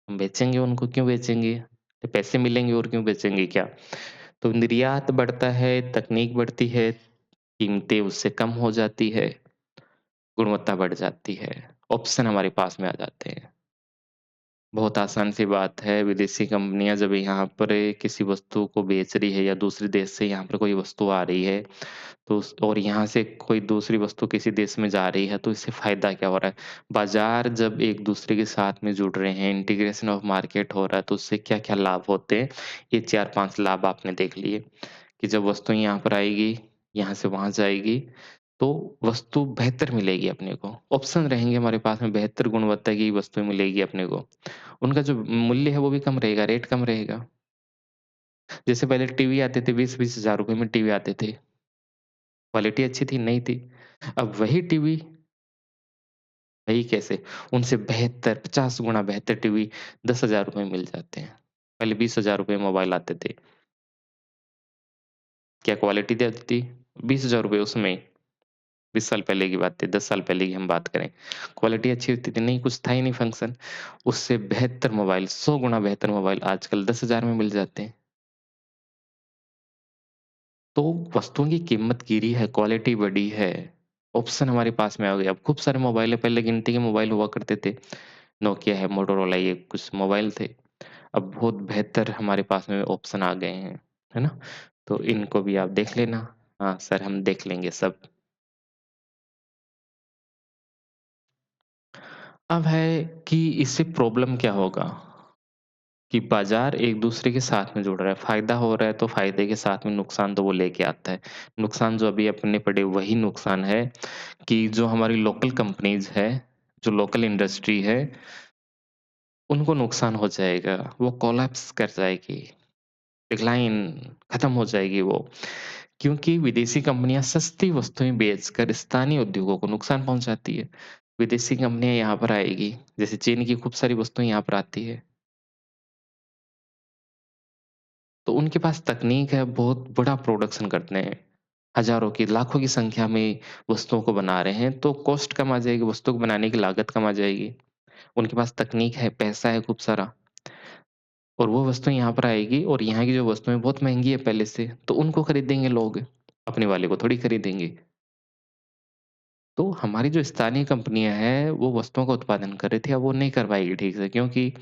हम बेचेंगे उनको, क्यों बेचेंगे? तो पैसे मिलेंगे और क्यों बेचेंगे क्या? तो निर्यात बढ़ता है, तकनीक बढ़ती है, कीमतें उससे कम हो जाती है, गुणवत्ता बढ़ जाती है, ऑप्शन हमारे पास में आ जाते हैं। बहुत आसान सी बात है, विदेशी कंपनियाँ जब यहाँ पर किसी वस्तु को बेच रही है या दूसरे देश से यहाँ पर कोई वस्तु आ रही है, तो उस और यहाँ से कोई दूसरी वस्तु किसी देश में जा रही है, तो इससे फ़ायदा क्या हो रहा है? बाज़ार जब एक-दूसरे के साथ में जुड़ रहे हैं, इंटीग्रेशन ऑफ मार्केट हो रहा है, तो उससे क्या-क्या लाभ होते हैं? ये 4-5 लाभ आपने देख लिए कि जब वस्तु यहाँ पर आएगी, यहाँ से वहाँ जाएगी, तो वस्तु बेहतर मिलेगी अपने को। ऑप्शन रहेंगे हमारे पास में, बेहतर गुणवत्ता की वस्तु मिलेगी अपने को। उनका जो मूल्य है, वो भी कम रहेगा, रेट कम रहेगा। जैसे पहले टीवी आते थे, 20-20 हज़ार रुपए में टीवी आते थे। क्वालिटी अच्छी थी? नहीं थी। अब वही टीवी वही कैसे? उनसे बेहतर 50 गुना बेहतर टीवी 10,000 रुपए में मिल जाते हैं। पहले 20,000 रुपए में मोबाइल आते थे। क्या क्वालिटी देती थी? 20,000 रुपए उसमें 20 साल पहले की बात थी, 10 साल पहले की हम बात करें। क्वालिटी अच्छी होती थी? नहीं, कुछ था ही नहीं फंक्शन। उससे बेहतर मोबाइल, 100 गुना बेहतर मोबाइल आजकल 10,000 में मिल जाते हैं। तो वस्तुओं की कीमत गिरी है, क्वालिटी बढ़ी है, ऑप्शन हमारे पास में आ गए। अब खूब सारे मोबाइल है, पहले गिनती के मोबाइल हुआ करते थे। नोकिया है, मोटोरोला ये कुछ मोबाइल थे। अब बहुत बेहतर हमारे पास में ऑप्शन आ गए हैं, है ना? तो इनको भी आप देख लेना। हाँ, सर हम देख लेंगे सब। अब है कि इससे प्रॉब्लम क्या होगा कि बाज़ार एक-दूसरे के साथ में जुड़ रहा है, फ़ायदा हो रहा है तो फ़ायदे के साथ में नुकसान तो वो लेके आता है। नुकसान जो अभी अपने पड़े वही नुकसान है कि जो हमारी लोकल कंपनीज़ है, जो लोकल इंडस्ट्री है, उनको नुकसान हो जाएगा, वो कोलैप्स कर जाएगी, डिक्लाइन खत्म हो जाएगी वो। क्योंकि विदेशी कंपनियाँ सस्ती वस्तुएँ बेचकर स्थानीय उद्योगों को नुकसान पहुँचाती है। विदेशी कंपनियाँ यहाँ पर आएगी, जैसे चीन की खूब सारी वस्तुएँ यहाँ पर आती है, तो उनके पास तकनीक है, बहुत बड़ा प्रोडक्शन करते हैं। हज़ारों की, लाखों की संख्या में वस्तुओं को बना रहे हैं, तो कॉस्ट कम आ जाएगी, वस्तु को बनाने की लागत कम आ जाएगी। उनके पास तकनीक है, पैसा है खूब सारा और वो वस्तुएँ यहाँ पर आएगी और यहाँ की जो वस्तुएँ बहुत महँगी है पहले से, तो उनको खरीदेंगे लोग, अपने वाले को थोड़ी खरीदेंगे। तो हमारी जो स्थानीय कंपनियाँ हैं, वो वस्तुओं का उत्पादन कर रही थी, अब वो नहीं कर पाएगी ठीक से क्योंकि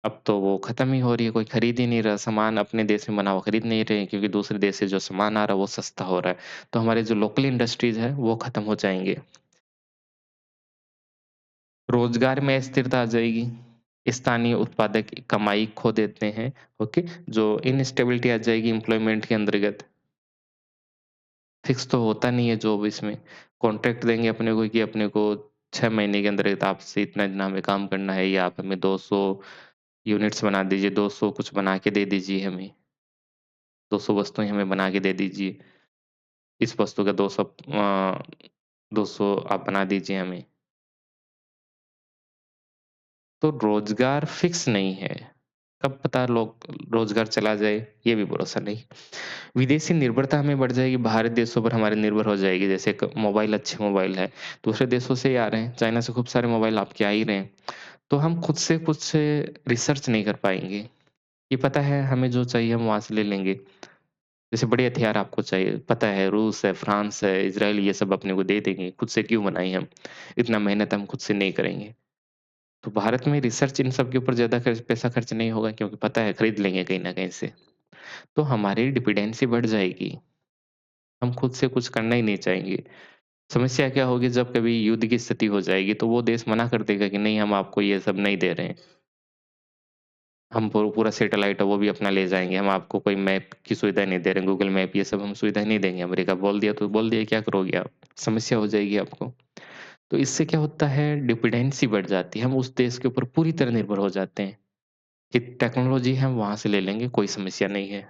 अब तो वो खत्म ही हो रही है, कोई खरीद ही नहीं रहा, सामान अपने देश में बना हुआ खरीद नहीं रहे हैं क्योंकि दूसरे देश से जो सामान आ रहा है, वो सस्ता हो रहा है। तो हमारे जो लोकल इंडस्ट्रीज़ हैं, वो खत्म हो जाएँगे। रोज़गार में अस्थिरता आ जाएगी, स्थानीय उत्पादक कमाई खो देते हैं, ओके? जो इनस्टेबिलिटी आ जाएगी एम्प्लॉयमेंट के अंतर्गत, फिक्स तो होता नहीं है जॉब इसमें। कॉन्ट्रैक्ट देंगे अपने को कि अपने को 6 महीने के अंदर आपसे इतना दिन हमें काम करना है या आप हमें 200 यूनिट्स बना दीजिए, 200 कुछ बना के दे दीजिए हमें, 200 वस्तुएँ हमें बना के दे दीजिए। इस वस्तु का 200 आप बना दीजिए हमें। तो रोज़गार फिक्स नहीं है। कब पता लोग रोज़गार चला जाए, ये भी भरोसा नहीं। विदेशी निर्भरता हमें बढ़ जाएगी, बाहरी देशों पर हमारे निर्भर हो जाएगी। जैसे क मोबाइल अच्छे मोबाइल है, दूसरे देशों से ही आ रहे हैं, चाइना से खूब सारे मोबाइल आपके आ ही रहे हैं। तो हम खुद से कुछ रिसर्च नहीं कर पाएँगे। ये पता है हमें जो चाहिए हम वहाँ से ले लेंगे। जैसे बड़े हथियार आपको चाहिए, पता है रूस है, फ्रांस है, इज़राइल ये सब अपने को दे देंगे, खुद से क्यों बनाएँ हम? इतना मेहनत हम खुद से नहीं करेंगे। तो भारत में रिसर्च इन सब के ऊपर ज़्यादा खर्च पैसा खर्च नहीं होगा क्योंकि पता है खरीद लेंगे कहीं न कहीं से। तो हमारी डिपेंडेंसी बढ़ जाएगी, हम खुद से कुछ करना ही नहीं चाहेंगे। समस्या क्या होगी जब कभी युद्ध की स्थिति हो जाएगी तो वो देश मना कर देगा कि नहीं हम आपको ये सब नहीं दे रहे हैं। हम पूरा सैटेलाइट है वो भी अपना ले जाएँगे, हम आपको कोई मैप की सुविधा नहीं दे रहे हैं, गूगल मैप ये सब हम सुविधा नहीं देंगे। अमेरिका बोल दिया तो बोल दिया क्या करोगे आप? समस्या हो जाएगी आपको। तो इससे क्या होता है डिपेंडेंसी बढ़ जाती है, हम उस देश के ऊपर पूरी तरह निर्भर हो जाते हैं कि टेक्नोलॉज़ी हम वहाँ से ले लेंगे, कोई समस्या नहीं है।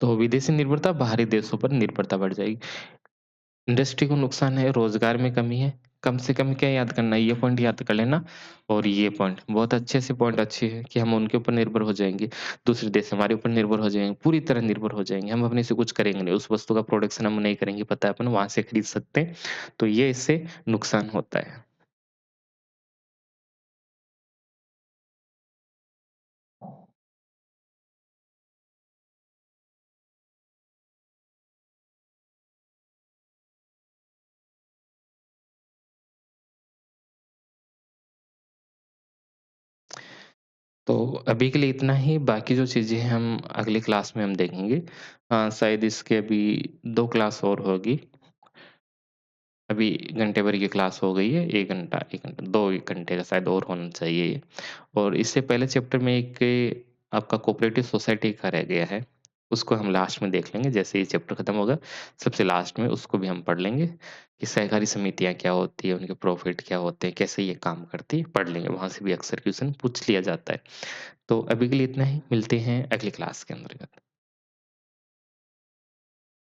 तो विदेशी निर्भरता बाहरी देशों पर निर्भरता बढ़ जाएगी। इंडस्ट्री को नुकसान है, रोज़गार में कमी है। कम से कम क्या याद करना है, ये पॉइंट याद कर लेना और ये पॉइंट बहुत अच्छे से पॉइंट अच्छे हैं कि हम उनके ऊपर निर्भर हो जाएँगे। दूसरे देश हमारे ऊपर निर्भर हो जाएँगे, पूरी तरह निर्भर हो जाएँगे। हम अपने से कुछ करेंगे नहीं, उस वस्तु का प्रोडक्शन हम नहीं करेंगे, पता है अपन वहाँ से खरीद सकते हैं। तो ये इससे नुकसान होता है। तो अभी के लिए इतना ही, बाकी जो चीज़ें हैं हम अगली क्लास में हम देखेंगे। शायद इसके अभी 2 क्लास और होगी। अभी घंटे भर की क्लास हो गई है, 1 घंटा 2 घंटे का शायद और होना चाहिए ये। और इससे पहले चैप्टर में एक आपका कोऑपरेटिव सोसाइटी का रह गया है, उसको हम लास्ट में देख लेंगे, जैसे ये चैप्टर खत्म होगा, सबसे लास्ट में उसको भी हम पढ़ लेंगे कि सहकारी समितियाँ क्या होती हैं, उनके प्रॉफिट क्या होते हैं, कैसे ये काम करती है, पढ़ लेंगे, वहाँ से भी अक्सर क्वेश्चन पूछ लिया जाता है। तो अभी के लिए इतना ही, मिलते हैं अगली क्लास के अंतर्गत।